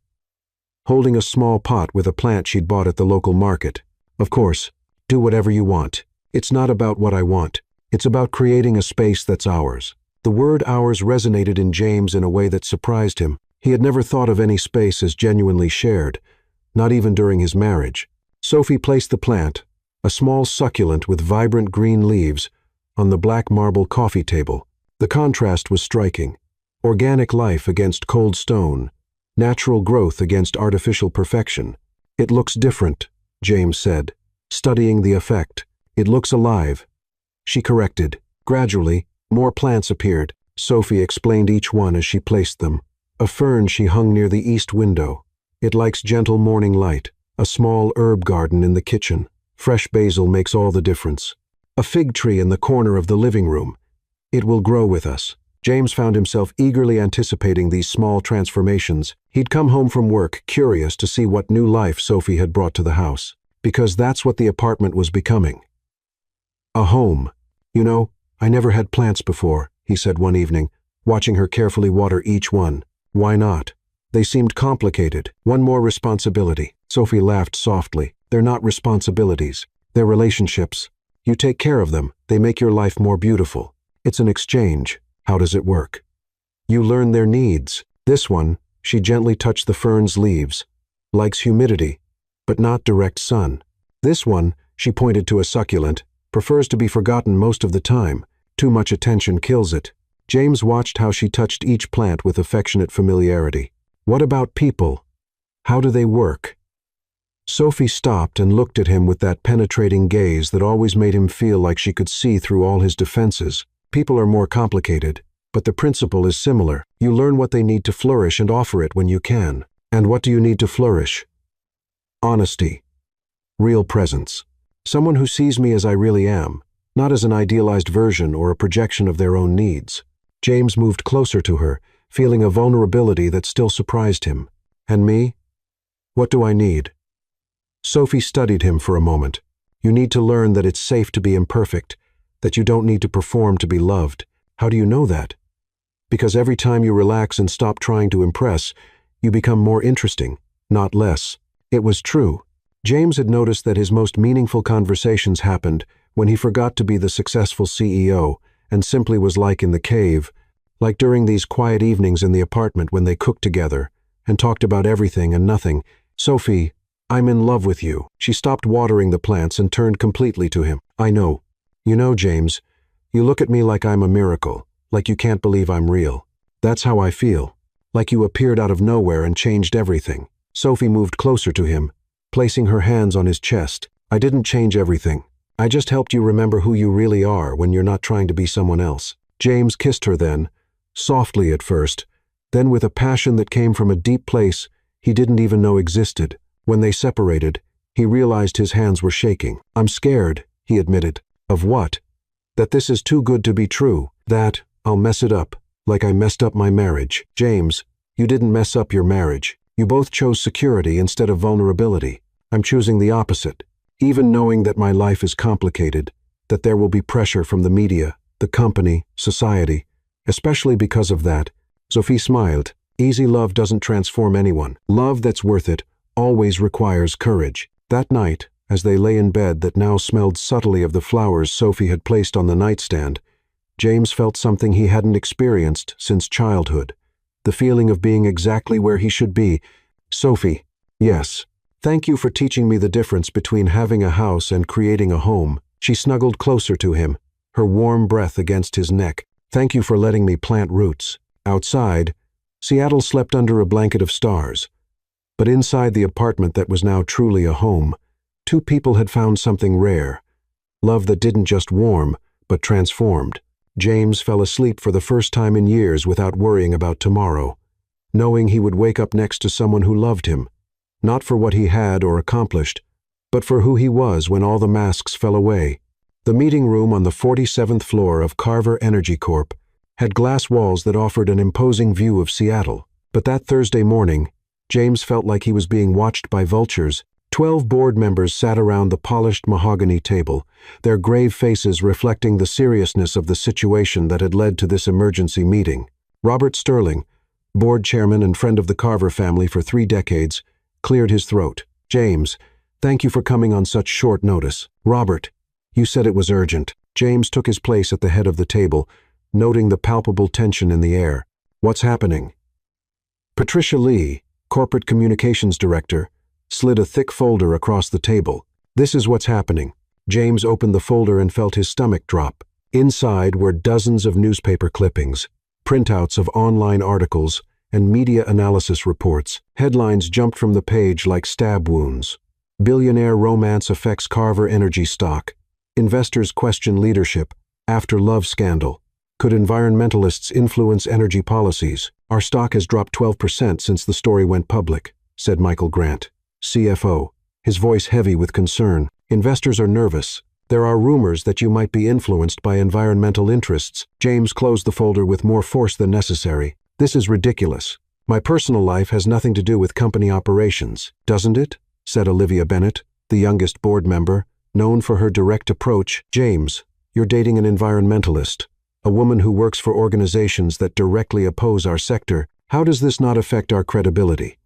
holding a small pot with a plant she'd bought at the local market. Of course, do whatever you want. It's not about what I want. It's about creating a space that's ours. The word ours resonated in James in a way that surprised him. He had never thought of any space as genuinely shared, not even during his marriage. Sophie placed the plant, a small succulent with vibrant green leaves, on the black marble coffee table, The contrast was striking. Organic life against cold stone, natural growth against artificial perfection. It looks different, James said, studying the effect. It looks alive. She corrected. Gradually, more plants appeared. Sophie explained each one as she placed them. A fern she hung near the east window. It likes gentle morning light. A small herb garden in the kitchen. Fresh basil makes all the difference. A fig tree in the corner of the living room. It will grow with us. James found himself eagerly anticipating these small transformations. He'd come home from work, curious to see what new life Sophie had brought to the house. Because that's what the apartment was becoming. A home. You know, I never had plants before, he said one evening, watching her carefully water each one. Why not? They seemed complicated. One more responsibility. Sophie laughed softly. They're not responsibilities. They're relationships. You take care of them. They make your life more beautiful. It's an exchange. How does it work? You learn their needs. This one, she gently touched the fern's leaves, likes humidity, but not direct sun. This one, she pointed to a succulent, prefers to be forgotten most of the time. Too much attention kills it. James watched how she touched each plant with affectionate familiarity. What about people? How do they work? Sophie stopped and looked at him with that penetrating gaze that always made him feel like she could see through all his defenses. People are more complicated, but the principle is similar. You learn what they need to flourish and offer it when you can. And what do you need to flourish? Honesty. Real presence. Someone who sees me as I really am, not as an idealized version or a projection of their own needs. James moved closer to her, feeling a vulnerability that still surprised him. And me? What do I need? Sophie studied him for a moment. You need to learn that it's safe to be imperfect, that you don't need to perform to be loved. How do you know that? Because every time you relax and stop trying to impress, you become more interesting, not less. It was true. James had noticed that his most meaningful conversations happened when he forgot to be the successful CEO and simply was like in the cave, like during these quiet evenings in the apartment when they cooked together and talked about everything and nothing. Sophie, I'm in love with you. She stopped watering the plants and turned completely to him. I know. You know, James, you look at me like I'm a miracle, like you can't believe I'm real. That's how I feel, like you appeared out of nowhere and changed everything. Sophie moved closer to him, placing her hands on his chest. I didn't change everything. I just helped you remember who you really are when you're not trying to be someone else. James kissed her then, softly at first, then with a passion that came from a deep place he didn't even know existed. When they separated, he realized his hands were shaking. I'm scared, he admitted. Of what? That this is too good to be true. That I'll mess it up, like I messed up my marriage. James, you didn't mess up your marriage. You both chose security instead of vulnerability. I'm choosing the opposite. Even knowing that my life is complicated, that there will be pressure from the media, the company, society. Especially because of that, Sophie smiled. Easy love doesn't transform anyone. Love that's worth it always requires courage. That night, as they lay in bed that now smelled subtly of the flowers Sophie had placed on the nightstand, James felt something he hadn't experienced since childhood. The feeling of being exactly where he should be. Sophie, yes. Thank you for teaching me the difference between having a house and creating a home. She snuggled closer to him, her warm breath against his neck. Thank you for letting me plant roots. Outside, Seattle slept under a blanket of stars. But inside the apartment that was now truly a home, two people had found something rare. Love that didn't just warm, but transformed. James fell asleep for the first time in years without worrying about tomorrow, knowing he would wake up next to someone who loved him, not for what he had or accomplished, but for who he was when all the masks fell away. The meeting room on the 47th floor of Carver Energy Corp had glass walls that offered an imposing view of Seattle. But that Thursday morning, James felt like he was being watched by vultures. 12 board members sat around the polished mahogany table, their grave faces reflecting the seriousness of the situation that had led to this emergency meeting. Robert Sterling, board chairman and friend of the Carver family for 3 decades, cleared his throat. James, thank you for coming on such short notice. Robert, you said it was urgent. James took his place at the head of the table, noting the palpable tension in the air. What's happening? Patricia Lee, corporate communications director, slid a thick folder across the table. This is what's happening. James opened the folder and felt his stomach drop. Inside were dozens of newspaper clippings, printouts of online articles, and media analysis reports. Headlines jumped from the page like stab wounds. Billionaire romance affects Carver Energy stock. Investors question leadership after love scandal. Could environmentalists influence energy policies? Our stock has dropped 12% since the story went public, said Michael Grant, CFO, his voice heavy with concern. Investors are nervous. There are rumors that you might be influenced by environmental interests. James closed the folder with more force than necessary. This is ridiculous. My personal life has nothing to do with company operations, doesn't it? Said Olivia Bennett, the youngest board member, known for her direct approach. James, you're dating an environmentalist, a woman who works for organizations that directly oppose our sector. How does this not affect our credibility?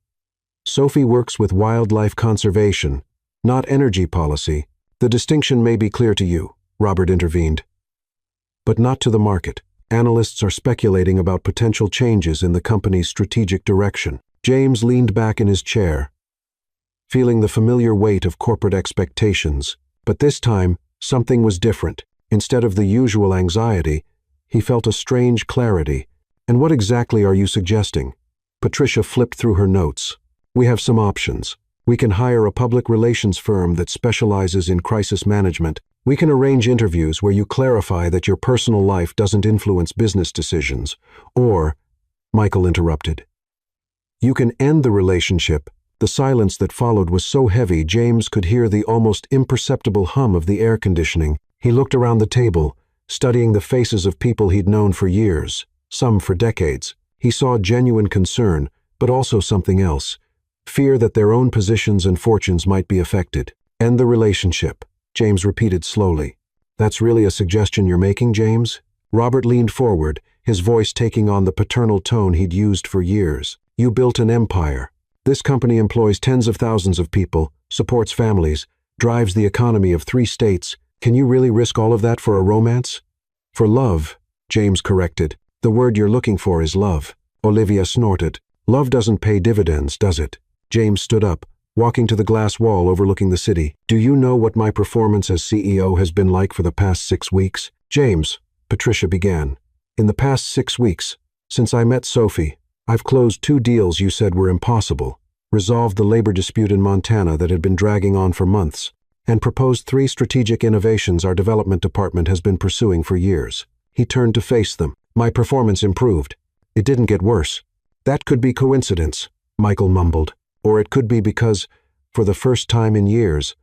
Sophie works with wildlife conservation, not energy policy. The distinction may be clear to you, Robert intervened, but not to the market. Analysts are speculating about potential changes in the company's strategic direction. James leaned back in his chair, feeling the familiar weight of corporate expectations. But this time, something was different. Instead of the usual anxiety, he felt a strange clarity. And what exactly are you suggesting? Patricia flipped through her notes. We have some options. We can hire a public relations firm that specializes in crisis management. We can arrange interviews where you clarify that your personal life doesn't influence business decisions. Or, Michael interrupted, you can end the relationship. The silence that followed was so heavy James could hear the almost imperceptible hum of the air conditioning. He looked around the table, studying the faces of people he'd known for years, some for decades. He saw genuine concern, but also something else. Fear that their own positions and fortunes might be affected. End the relationship, James repeated slowly. That's really a suggestion you're making, James? Robert leaned forward, his voice taking on the paternal tone he'd used for years. You built an empire. This company employs tens of thousands of people, supports families, drives the economy of 3 states. Can you really risk all of that for a romance? For love, James corrected. The word you're looking for is love. Olivia snorted. Love doesn't pay dividends, does it? James stood up, walking to the glass wall overlooking the city. Do you know what my performance as CEO has been like for the past 6 weeks? James, Patricia began. In the past 6 weeks, since I met Sophie, I've closed 2 deals you said were impossible, resolved the labor dispute in Montana that had been dragging on for months, and proposed 3 strategic innovations our development department has been pursuing for years. He turned to face them. My performance improved. It didn't get worse. That could be coincidence, Michael mumbled. Or it could be because, for the first time in years,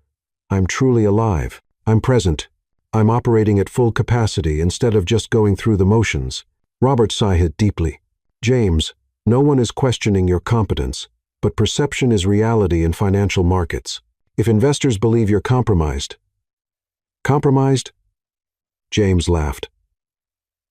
I'm truly alive. I'm present. I'm operating at full capacity instead of just going through the motions. Robert sighed deeply. James, no one is questioning your competence, but perception is reality in financial markets. If investors believe you're compromised. Compromised? James laughed.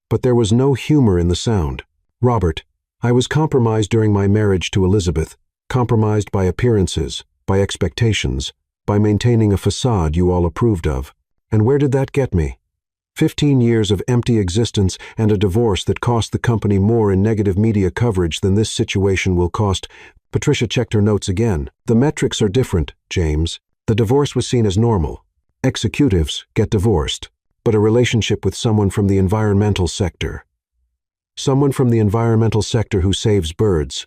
But there was no humor in the sound. Robert, I was compromised during my marriage to Elizabeth. Compromised by appearances, by expectations, by maintaining a facade you all approved of. And where did that get me? 15 years of empty existence and a divorce that cost the company more in negative media coverage than this situation will cost. Patricia checked her notes again. The metrics are different, James. The divorce was seen as normal. Executives get divorced, but a relationship with someone from the environmental sector. Someone from the environmental sector who saves birds,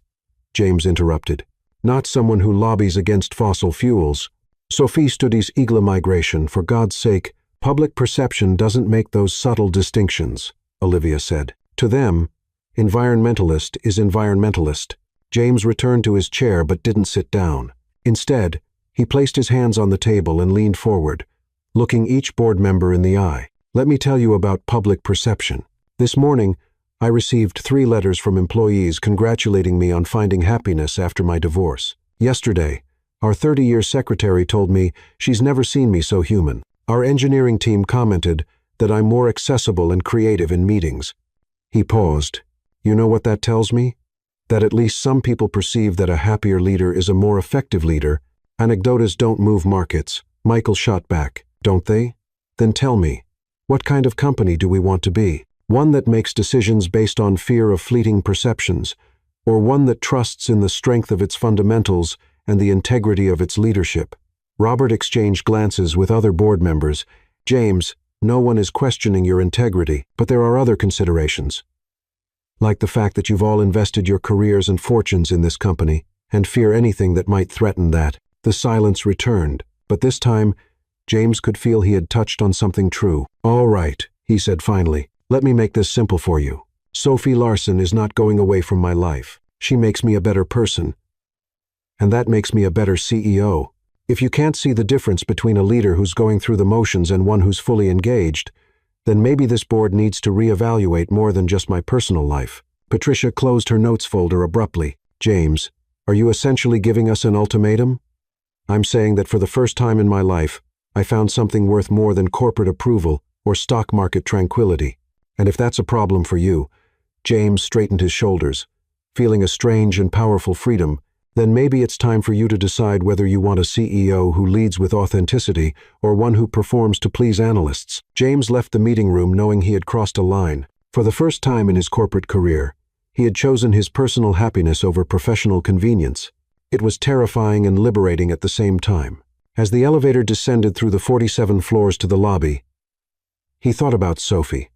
James interrupted. Not someone who lobbies against fossil fuels. Sophie studies eagle migration. For God's sake, public perception doesn't make those subtle distinctions, Olivia said. To them, environmentalist is environmentalist. James returned to his chair but didn't sit down. Instead, he placed his hands on the table and leaned forward, looking each board member in the eye. Let me tell you about public perception. This morning, I received 3 letters from employees congratulating me on finding happiness after my divorce. Yesterday, our 30-year secretary told me she's never seen me so human. Our engineering team commented that I'm more accessible and creative in meetings. He paused. You know what that tells me? That at least some people perceive that a happier leader is a more effective leader. Anecdotes don't move markets. Michael shot back. Don't they? Then tell me, what kind of company do we want to be? One that makes decisions based on fear of fleeting perceptions, or one that trusts in the strength of its fundamentals and the integrity of its leadership? Robert exchanged glances with other board members. James, No one is questioning your integrity, but there are other considerations, like the fact that you've all invested your careers and fortunes in this company, and fear anything that might threaten that. The silence returned, but this time, James could feel he had touched on something true. "All right," he said finally. "Let me make this simple for you. Sophie Larson is not going away from my life. She makes me a better person, and that makes me a better CEO. If you can't see the difference between a leader who's going through the motions and one who's fully engaged, then maybe this board needs to reevaluate more than just my personal life." Patricia closed her notes folder abruptly. "James, are you essentially giving us an ultimatum?" "I'm saying that for the first time in my life, I found something worth more than corporate approval or stock market tranquility. And if that's a problem for you," James straightened his shoulders, feeling a strange and powerful freedom, "then maybe it's time for you to decide whether you want a CEO who leads with authenticity or one who performs to please analysts." James left the meeting room knowing he had crossed a line. For the first time in his corporate career, he had chosen his personal happiness over professional convenience. It was terrifying and liberating at the same time. As the elevator descended through the 47 floors to the lobby, he thought about Sophie.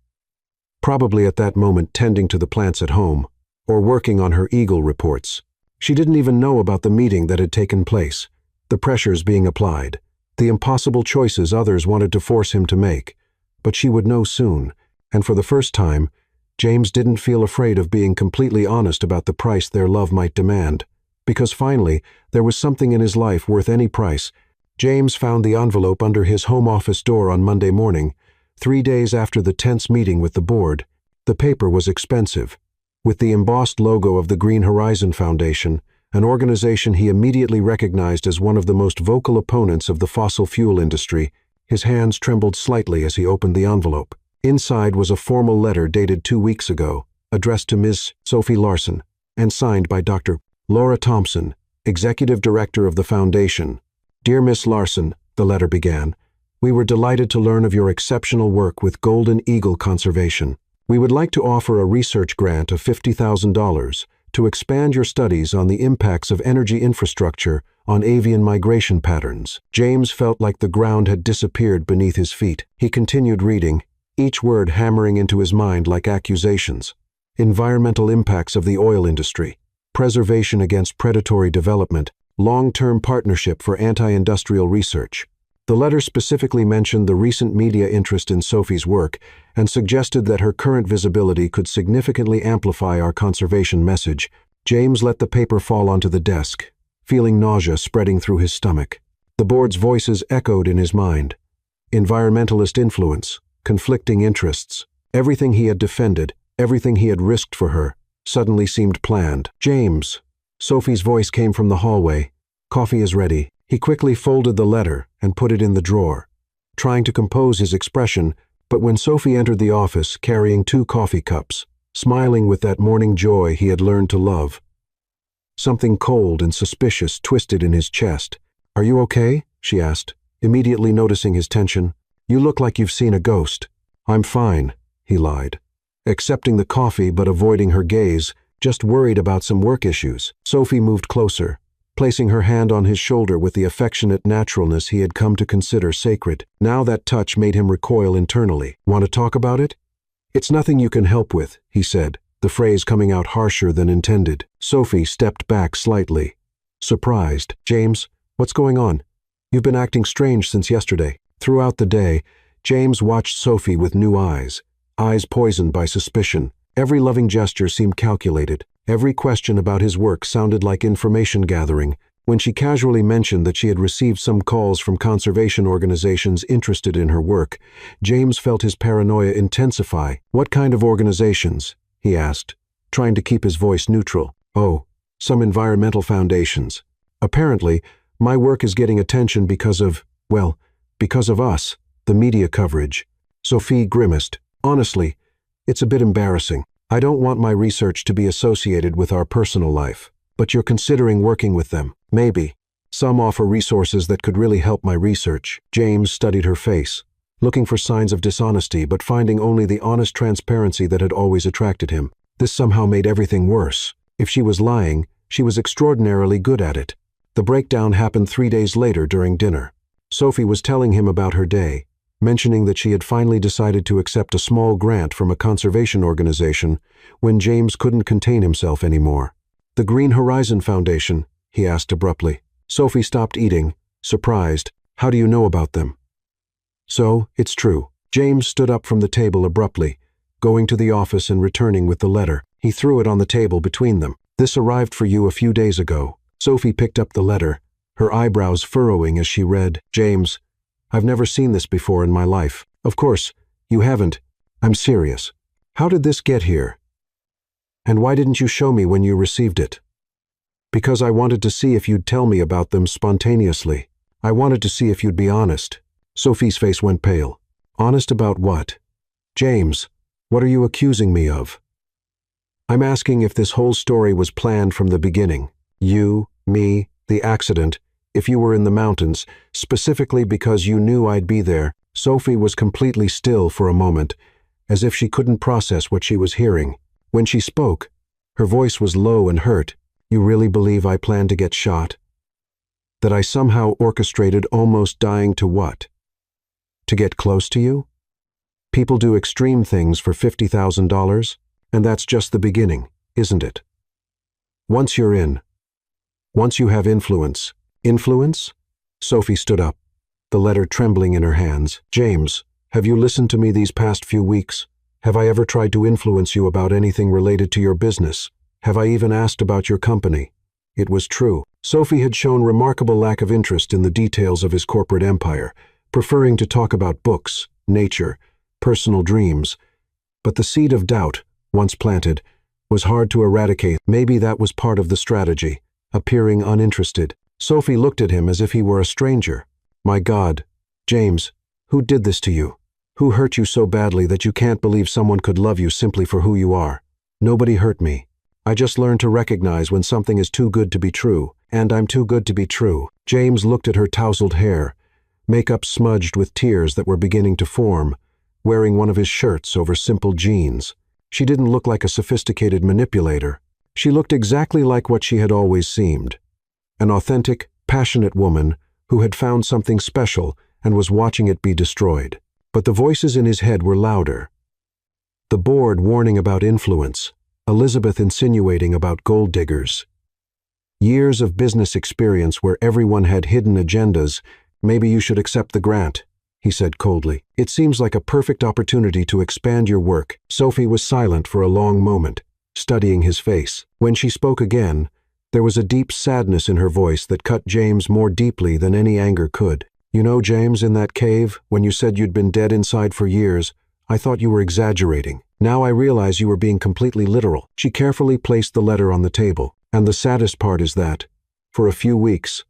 Probably at that moment tending to the plants at home, or working on her Eagle reports. She didn't even know about the meeting that had taken place, the pressures being applied, the impossible choices others wanted to force him to make. But she would know soon, and for the first time, James didn't feel afraid of being completely honest about the price their love might demand. Because finally, there was something in his life worth any price. James found the envelope under his home office door on Monday morning, 3 days after the tense meeting with the board. The paper was expensive, with the embossed logo of the Green Horizon Foundation, an organization he immediately recognized as one of the most vocal opponents of the fossil fuel industry. His hands trembled slightly as he opened the envelope. Inside was a formal letter dated 2 weeks ago, addressed to Ms. Sophie Larson, and signed by Dr. Laura Thompson, Executive Director of the Foundation. "Dear Miss Larson," the letter began, "we were delighted to learn of your exceptional work with Golden Eagle Conservation. We would like to offer a research grant of $50,000 to expand your studies on the impacts of energy infrastructure on avian migration patterns." James felt like the ground had disappeared beneath his feet. He continued reading, each word hammering into his mind like accusations. Environmental impacts of the oil industry, preservation against predatory development, long-term partnership for anti-industrial research. The letter specifically mentioned the recent media interest in Sophie's work and suggested that her current visibility could significantly amplify our conservation message. James let the paper fall onto the desk, feeling nausea spreading through his stomach. The board's voices echoed in his mind. Environmentalist influence, conflicting interests, everything he had defended, everything he had risked for her, suddenly seemed planned. "James," Sophie's voice came from the hallway. "Coffee is ready." He quickly folded the letter and put it in the drawer, trying to compose his expression, but when Sophie entered the office carrying 2 coffee cups, smiling with that morning joy he had learned to love, something cold and suspicious twisted in his chest. "Are you okay?" she asked, immediately noticing his tension. "You look like you've seen a ghost." "I'm fine," he lied, accepting the coffee but avoiding her gaze, just worried about some work issues. Sophie moved closer, placing her hand on his shoulder with the affectionate naturalness he had come to consider sacred. Now that touch made him recoil internally. "Want to talk about it?" "It's nothing you can help with," he said, the phrase coming out harsher than intended. Sophie stepped back slightly, surprised. "James, what's going on? You've been acting strange since yesterday." Throughout the day, James watched Sophie with new eyes poisoned by suspicion. Every loving gesture seemed calculated. Every question about his work sounded like information gathering. When she casually mentioned that she had received some calls from conservation organizations interested in her work, James felt his paranoia intensify. "What kind of organizations?" he asked, trying to keep his voice neutral. "Oh, some environmental foundations. Apparently, my work is getting attention because of us, the media coverage." Sophie grimaced. "Honestly, it's a bit embarrassing. I don't want my research to be associated with our personal life, but you're considering working with them." "Maybe. Some offer resources that could really help my research." James studied her face, looking for signs of dishonesty but finding only the honest transparency that had always attracted him. This somehow made everything worse. If she was lying, she was extraordinarily good at it. The breakdown happened 3 days later during dinner. Sophie was telling him about her day, mentioning that she had finally decided to accept a small grant from a conservation organization when James couldn't contain himself anymore. "The Green Horizon Foundation?" he asked abruptly. Sophie stopped eating, surprised. "How do you know about them?" "So, it's true." James stood up from the table abruptly, going to the office and returning with the letter. He threw it on the table between them. "This arrived for you a few days ago." Sophie picked up the letter, her eyebrows furrowing as she read. "James, I've never seen this before in my life." "Of course, you haven't. I'm serious. How did this get here? And why didn't you show me when you received it?" "Because I wanted to see if you'd tell me about them spontaneously. I wanted to see if you'd be honest." Sophie's face went pale. "Honest about what?" "James, what are you accusing me of?" "I'm asking if this whole story was planned from the beginning. You, me, the accident, if you were in the mountains, specifically because you knew I'd be there." Sophie was completely still for a moment, as if she couldn't process what she was hearing. When she spoke, her voice was low and hurt. "You really believe I planned to get shot? That I somehow orchestrated almost dying to what? To get close to you? People do extreme things for $50,000, and that's just the beginning, isn't it? Once you're in, once you have influence." "Influence?" Sophie stood up, the letter trembling in her hands. "James, have you listened to me these past few weeks? Have I ever tried to influence you about anything related to your business? Have I even asked about your company?" It was true. Sophie had shown remarkable lack of interest in the details of his corporate empire, preferring to talk about books, nature, personal dreams. But the seed of doubt, once planted, was hard to eradicate. Maybe that was part of the strategy, appearing uninterested. Sophie looked at him as if he were a stranger. "My God, James, who did this to you? Who hurt you so badly that you can't believe someone could love you simply for who you are?" "Nobody hurt me. I just learned to recognize when something is too good to be true, and I'm too good to be true." James looked at her tousled hair, makeup smudged with tears that were beginning to form, wearing one of his shirts over simple jeans. She didn't look like a sophisticated manipulator. She looked exactly like what she had always seemed. An authentic, passionate woman who had found something special and was watching it be destroyed. But the voices in his head were louder. The board warning about influence, Elizabeth insinuating about gold diggers. Years of business experience where everyone had hidden agendas. "Maybe you should accept the grant," he said coldly. "It seems like a perfect opportunity to expand your work." Sophie was silent for a long moment, studying his face. When she spoke again, there was a deep sadness in her voice that cut James more deeply than any anger could. "You know, James, in that cave, when you said you'd been dead inside for years, I thought you were exaggerating. Now I realize you were being completely literal." She carefully placed the letter on the table. "And the saddest part is that, for a few weeks,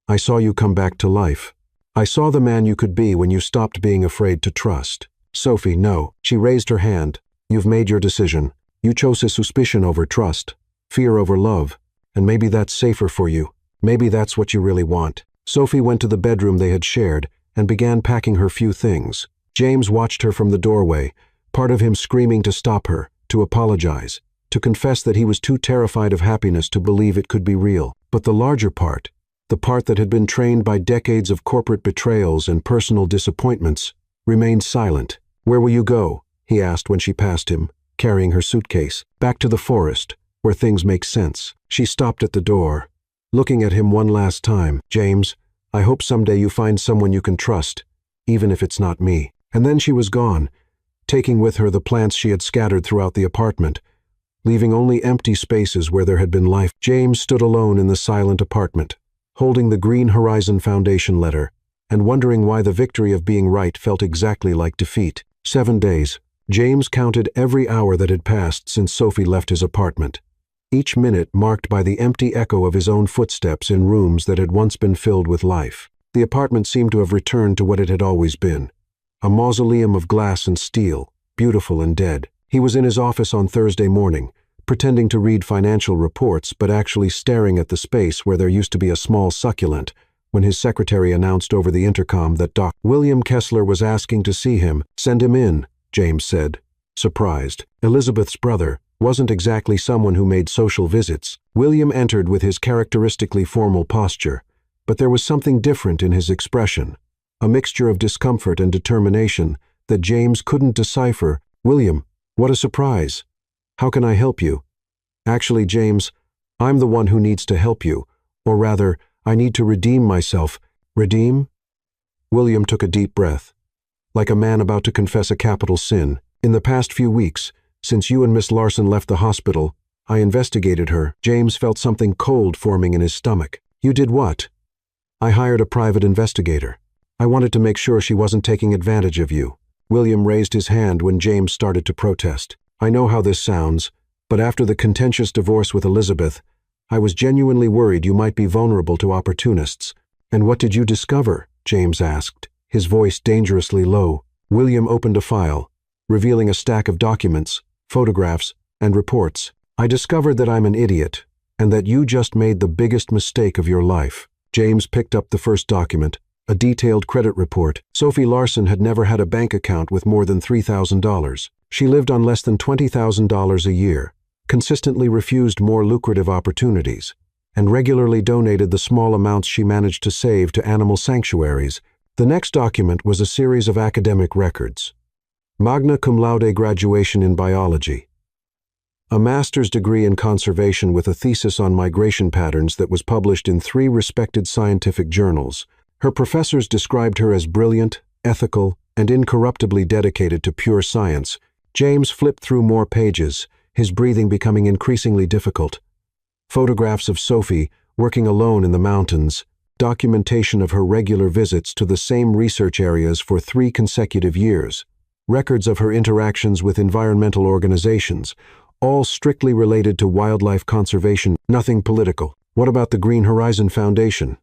I saw you come back to life. I saw the man you could be when you stopped being afraid to trust." "Sophie, no." She raised her hand. "You've made your decision. You chose suspicion over trust, fear over love, and maybe that's safer for you. Maybe that's what you really want." Sophie went to the bedroom they had shared and began packing her few things. James watched her from the doorway, part of him screaming to stop her, to apologize, to confess that he was too terrified of happiness to believe it could be real. But the larger part, the part that had been trained by decades of corporate betrayals and personal disappointments, remained silent. "Where will you go?" he asked when she passed him, carrying her suitcase. "Back to the forest, where things make sense." She stopped at the door, looking at him one last time. "James, I hope someday you find someone you can trust, even if it's not me." And then she was gone, taking with her the plants she had scattered throughout the apartment, leaving only empty spaces where there had been life. James stood alone in the silent apartment, holding the Green Horizon Foundation letter, and wondering why the victory of being right felt exactly like defeat. 7 days. James counted every hour that had passed since Sophie left his apartment, each minute marked by the empty echo of his own footsteps in rooms that had once been filled with life. The apartment seemed to have returned to what it had always been, a mausoleum of glass and steel, beautiful and dead. He was in his office on Thursday morning, pretending to read financial reports but actually staring at the space where there used to be a small succulent, when his secretary announced over the intercom that Dr. William Kessler was asking to see him. "Send him in," James said, surprised. Elizabeth's brother wasn't exactly someone who made social visits. William entered with his characteristically formal posture, but there was something different in his expression, a mixture of discomfort and determination that James couldn't decipher. "William, what a surprise. How can I help you?" "Actually, James, I'm the one who needs to help you. Or rather, I need to redeem myself." "Redeem?" William took a deep breath, like a man about to confess a capital sin. "In the past few weeks, since you and Miss Larson left the hospital, I investigated her." James felt something cold forming in his stomach. "You did what?" "I hired a private investigator. I wanted to make sure she wasn't taking advantage of you." William raised his hand when James started to protest. "I know how this sounds, but after the contentious divorce with Elizabeth, I was genuinely worried you might be vulnerable to opportunists." "And what did you discover?" James asked, his voice dangerously low. William opened a file, revealing a stack of documents, photographs, and reports. "I discovered that I'm an idiot, and that you just made the biggest mistake of your life." James picked up the first document, a detailed credit report. Sophie Larson had never had a bank account with more than $3,000. She lived on less than $20,000 a year, consistently refused more lucrative opportunities, and regularly donated the small amounts she managed to save to animal sanctuaries. The next document was a series of academic records. Magna cum laude graduation in biology, a master's degree in conservation with a thesis on migration patterns that was published in 3 respected scientific journals. Her professors described her as brilliant, ethical, and incorruptibly dedicated to pure science. James flipped through more pages, his breathing becoming increasingly difficult. Photographs of Sophie, working alone in the mountains, documentation of her regular visits to the same research areas for 3 consecutive years, records of her interactions with environmental organizations, all strictly related to wildlife conservation, nothing political. "What about the Green Horizon Foundation?"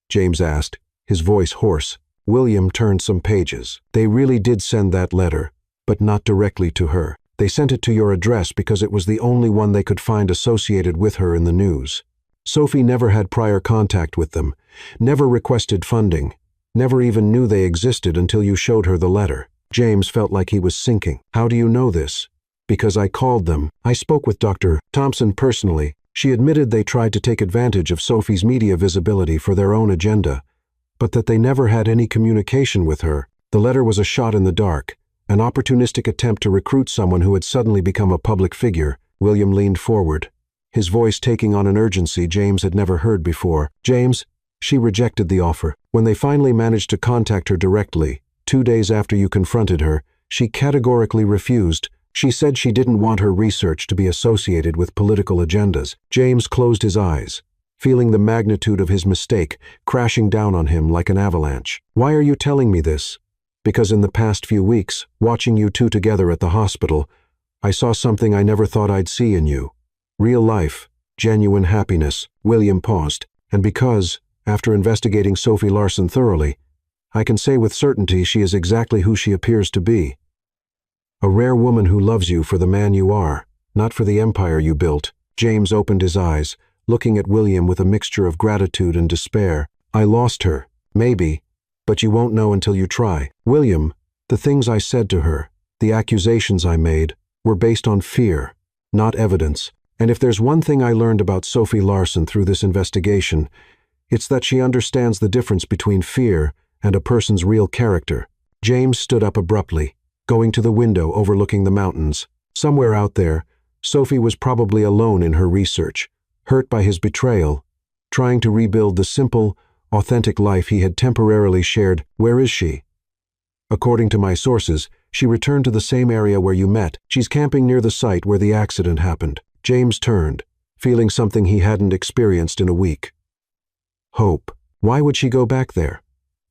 James asked, his voice hoarse. William turned some pages. "They really did send that letter, but not directly to her. They sent it to your address because it was the only one they could find associated with her in the news. Sophie never had prior contact with them, never requested funding, never even knew they existed until you showed her the letter." James felt like he was sinking. "How do you know this?" "Because I called them. I spoke with Dr. Thompson personally. She admitted they tried to take advantage of Sophie's media visibility for their own agenda, but that they never had any communication with her. The letter was a shot in the dark, an opportunistic attempt to recruit someone who had suddenly become a public figure." William leaned forward, his voice taking on an urgency James had never heard before. "James, she rejected the offer. When they finally managed to contact her directly, 2 days after you confronted her, she categorically refused. She said she didn't want her research to be associated with political agendas." James closed his eyes, feeling the magnitude of his mistake crashing down on him like an avalanche. "Why are you telling me this?" "Because in the past few weeks, watching you 2 together at the hospital, I saw something I never thought I'd see in you. Real life, genuine happiness." William paused. "And because, after investigating Sophie Larson thoroughly, I can say with certainty she is exactly who she appears to be. A rare woman who loves you for the man you are, not for the empire you built." James opened his eyes, looking at William with a mixture of gratitude and despair. "I lost her, maybe, but you won't know until you try. William, the things I said to her, the accusations I made, were based on fear, not evidence. And if there's one thing I learned about Sophie Larson through this investigation, it's that she understands the difference between fear and a person's real character." James stood up abruptly, going to the window overlooking the mountains. Somewhere out there, Sophie was probably alone in her research, hurt by his betrayal, trying to rebuild the simple, authentic life he had temporarily shared. "Where is she?" "According to my sources, she returned to the same area where you met. She's camping near the site where the accident happened." James turned, feeling something he hadn't experienced in a week. Hope. Why would she go back there?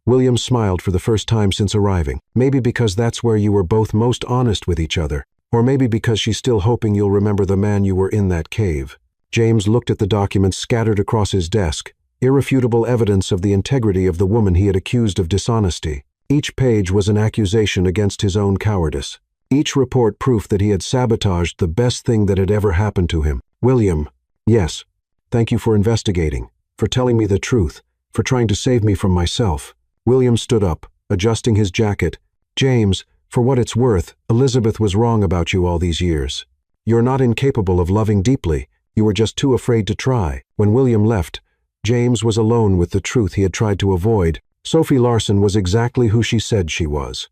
William smiled for the first time since arriving. "Maybe because that's where you were both most honest with each other. Or maybe because she's still hoping you'll remember the man you were in that cave." James looked at the documents scattered across his desk, irrefutable evidence of the integrity of the woman he had accused of dishonesty. Each page was an accusation against his own cowardice. Each report proof that he had sabotaged the best thing that had ever happened to him. "William, yes, thank you for investigating, for telling me the truth, for trying to save me from myself." William stood up, adjusting his jacket. "James, for what it's worth, Elizabeth was wrong about you all these years. You're not incapable of loving deeply, you were just too afraid to try." When William left, James was alone with the truth he had tried to avoid. Sophie Larson was exactly who she said she was,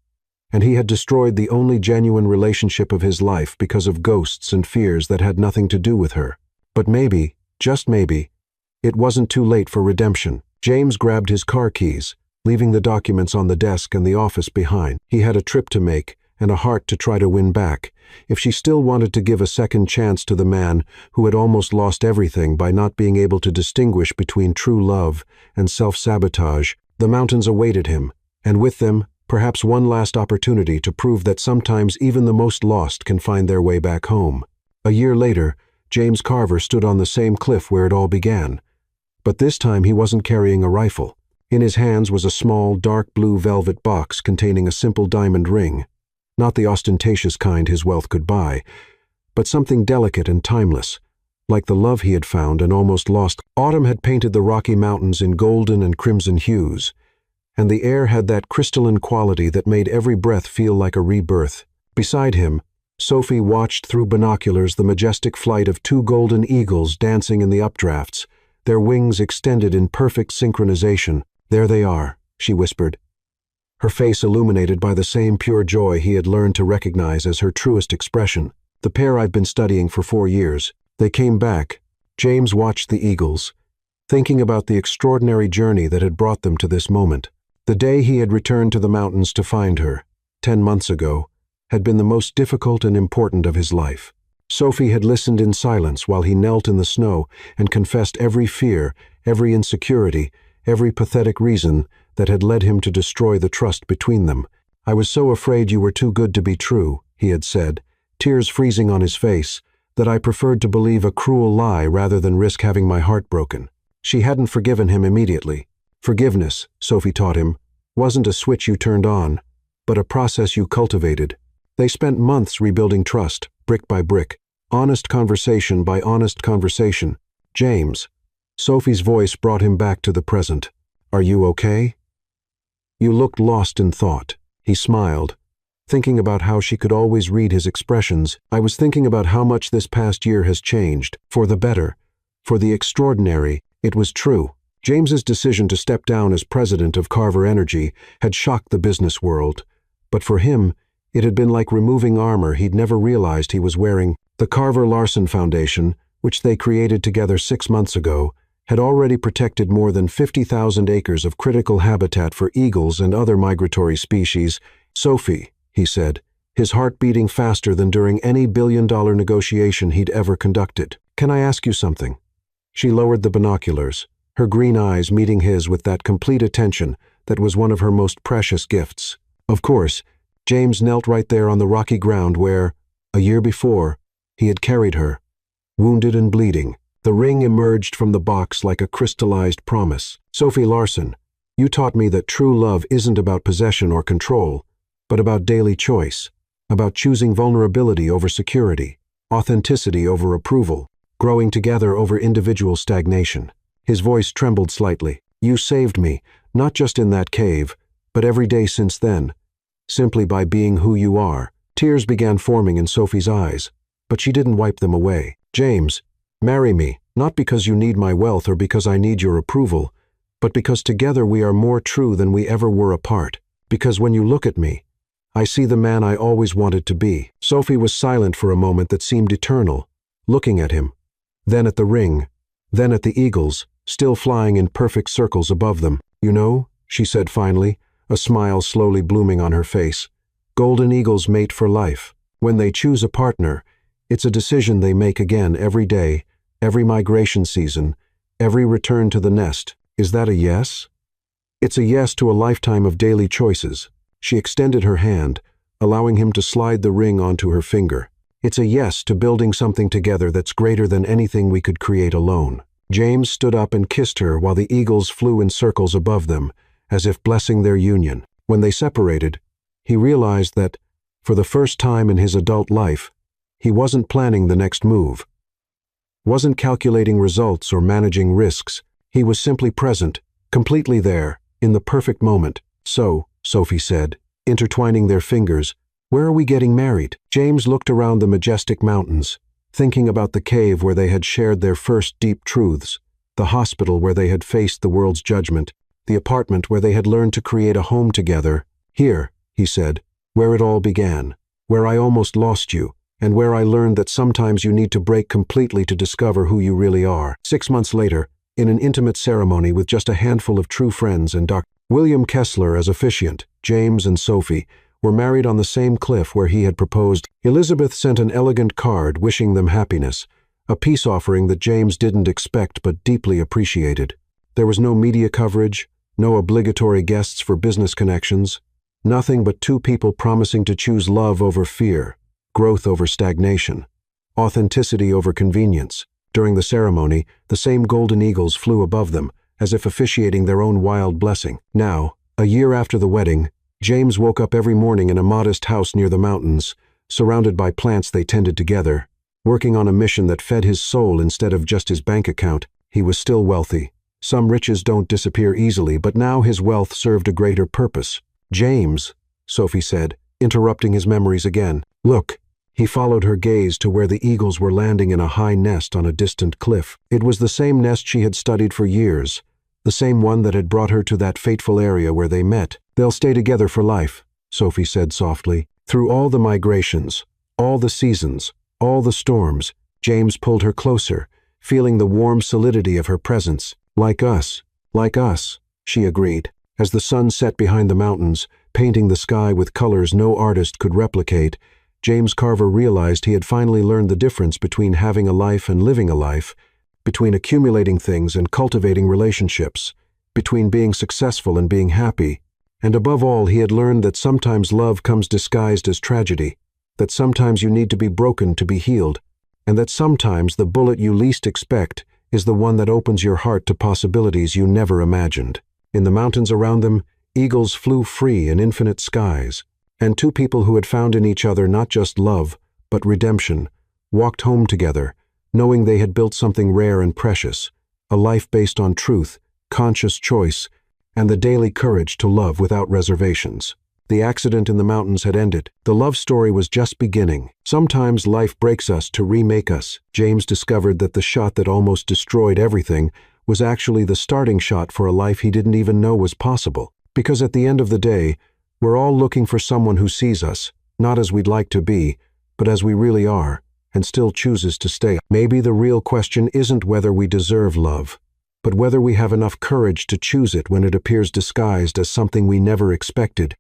and he had destroyed the only genuine relationship of his life because of ghosts and fears that had nothing to do with her. But maybe, just maybe, it wasn't too late for redemption. James grabbed his car keys, leaving the documents on the desk and the office behind. He had a trip to make and a heart to try to win back. If she still wanted to give a second chance to the man who had almost lost everything by not being able to distinguish between true love and self-sabotage, the mountains awaited him, and with them, perhaps one last opportunity to prove that sometimes even the most lost can find their way back home. A year later, James Carver stood on the same cliff where it all began. But this time he wasn't carrying a rifle. In his hands was a small, dark blue velvet box containing a simple diamond ring. Not the ostentatious kind his wealth could buy, but something delicate and timeless, like the love he had found and almost lost. Autumn had painted the Rocky Mountains in golden and crimson hues, and the air had that crystalline quality that made every breath feel like a rebirth. Beside him, Sophie watched through binoculars the majestic flight of two golden eagles dancing in the updrafts, their wings extended in perfect synchronization. "There they are," she whispered, her face illuminated by the same pure joy he had learned to recognize as her truest expression. "The pair I've been studying for 4 years. They came back." James watched the eagles, thinking about the extraordinary journey that had brought them to this moment. The day he had returned to the mountains to find her, 10 months ago, had been the most difficult and important of his life. Sophie had listened in silence while he knelt in the snow and confessed every fear, every insecurity, every pathetic reason that had led him to destroy the trust between them. "I was so afraid you were too good to be true," he had said, tears freezing on his face, "that I preferred to believe a cruel lie rather than risk having my heart broken." She hadn't forgiven him immediately. Forgiveness, Sophie taught him, wasn't a switch you turned on, but a process you cultivated. They spent months rebuilding trust, brick by brick, honest conversation by honest conversation. "James," Sophie's voice brought him back to the present. "Are you okay?" "You looked lost in thought." He smiled, thinking about how she could always read his expressions. "I was thinking about how much this past year has changed, for the better, for the extraordinary." It was true. James's decision to step down as president of Carver Energy had shocked the business world, but for him, it had been like removing armor he'd never realized he was wearing. The Carver Larson Foundation, which they created together 6 months ago, had already protected more than 50,000 acres of critical habitat for eagles and other migratory species. "Sophie," he said, his heart beating faster than during any billion-dollar negotiation he'd ever conducted. "Can I ask you something?" She lowered the binoculars, her green eyes meeting his with that complete attention that was one of her most precious gifts. Of course, James knelt right there on the rocky ground where, a year before, he had carried her, wounded and bleeding. The ring emerged from the box like a crystallized promise. "Sophie Larson, you taught me that true love isn't about possession or control, but about daily choice, about choosing vulnerability over security, authenticity over approval, growing together over individual stagnation." His voice trembled slightly. "You saved me, not just in that cave, but every day since then, simply by being who you are." Tears began forming in Sophie's eyes, but she didn't wipe them away. "James, marry me, not because you need my wealth or because I need your approval, but because together we are more true than we ever were apart. Because when you look at me, I see the man I always wanted to be." Sophie was silent for a moment that seemed eternal, looking at him, then at the ring, then at the eagles, still flying in perfect circles above them. "You know," she said finally, a smile slowly blooming on her face, "golden eagles mate for life. When they choose a partner, it's a decision they make again every day, every migration season, every return to the nest. Is that a yes?" "It's a yes to a lifetime of daily choices." She extended her hand, allowing him to slide the ring onto her finger. "It's a yes to building something together that's greater than anything we could create alone." James stood up and kissed her while the eagles flew in circles above them, as if blessing their union. When they separated, he realized that, for the first time in his adult life, he wasn't planning the next move, wasn't calculating results or managing risks. He was simply present, completely there, in the perfect moment. "So," Sophie said, intertwining their fingers, "where are we getting married?" James looked around the majestic mountains, thinking about the cave where they had shared their first deep truths, the hospital where they had faced the world's judgment, the apartment where they had learned to create a home together. "Here," he said, "where it all began, where I almost lost you, and where I learned that sometimes you need to break completely to discover who you really are." 6 months later, in an intimate ceremony with just a handful of true friends and Dr. William Kessler as officiant, James and Sophie were married on the same cliff where he had proposed. Elizabeth sent an elegant card wishing them happiness, a peace offering that James didn't expect but deeply appreciated. There was no media coverage, no obligatory guests for business connections, nothing but two people promising to choose love over fear, growth over stagnation, authenticity over convenience. During the ceremony, the same golden eagles flew above them, as if officiating their own wild blessing. Now, a year after the wedding, James woke up every morning in a modest house near the mountains, surrounded by plants they tended together, working on a mission that fed his soul instead of just his bank account. He was still wealthy. Some riches don't disappear easily, but now his wealth served a greater purpose. "James," Sophie said, interrupting his memories again. "Look." He followed her gaze to where the eagles were landing in a high nest on a distant cliff. It was the same nest she had studied for years, the same one that had brought her to that fateful area where they met. "They'll stay together for life," Sophie said softly. "Through all the migrations, all the seasons, all the storms." James pulled her closer, feeling the warm solidity of her presence. Like us," she agreed. As the sun set behind the mountains, painting the sky with colors no artist could replicate, James Carver realized he had finally learned the difference between having a life and living a life, between accumulating things and cultivating relationships, between being successful and being happy. And above all, he had learned that sometimes love comes disguised as tragedy, that sometimes you need to be broken to be healed, and that sometimes the bullet you least expect is the one that opens your heart to possibilities you never imagined. In the mountains around them, eagles flew free in infinite skies, and two people who had found in each other not just love, but redemption, walked home together, knowing they had built something rare and precious, a life based on truth, conscious choice, and the daily courage to love without reservations. The accident in the mountains had ended. The love story was just beginning. Sometimes life breaks us to remake us. James discovered that the shot that almost destroyed everything was actually the starting shot for a life he didn't even know was possible. Because at the end of the day, we're all looking for someone who sees us, not as we'd like to be, but as we really are, and still chooses to stay. Maybe the real question isn't whether we deserve love, but whether we have enough courage to choose it when it appears disguised as something we never expected.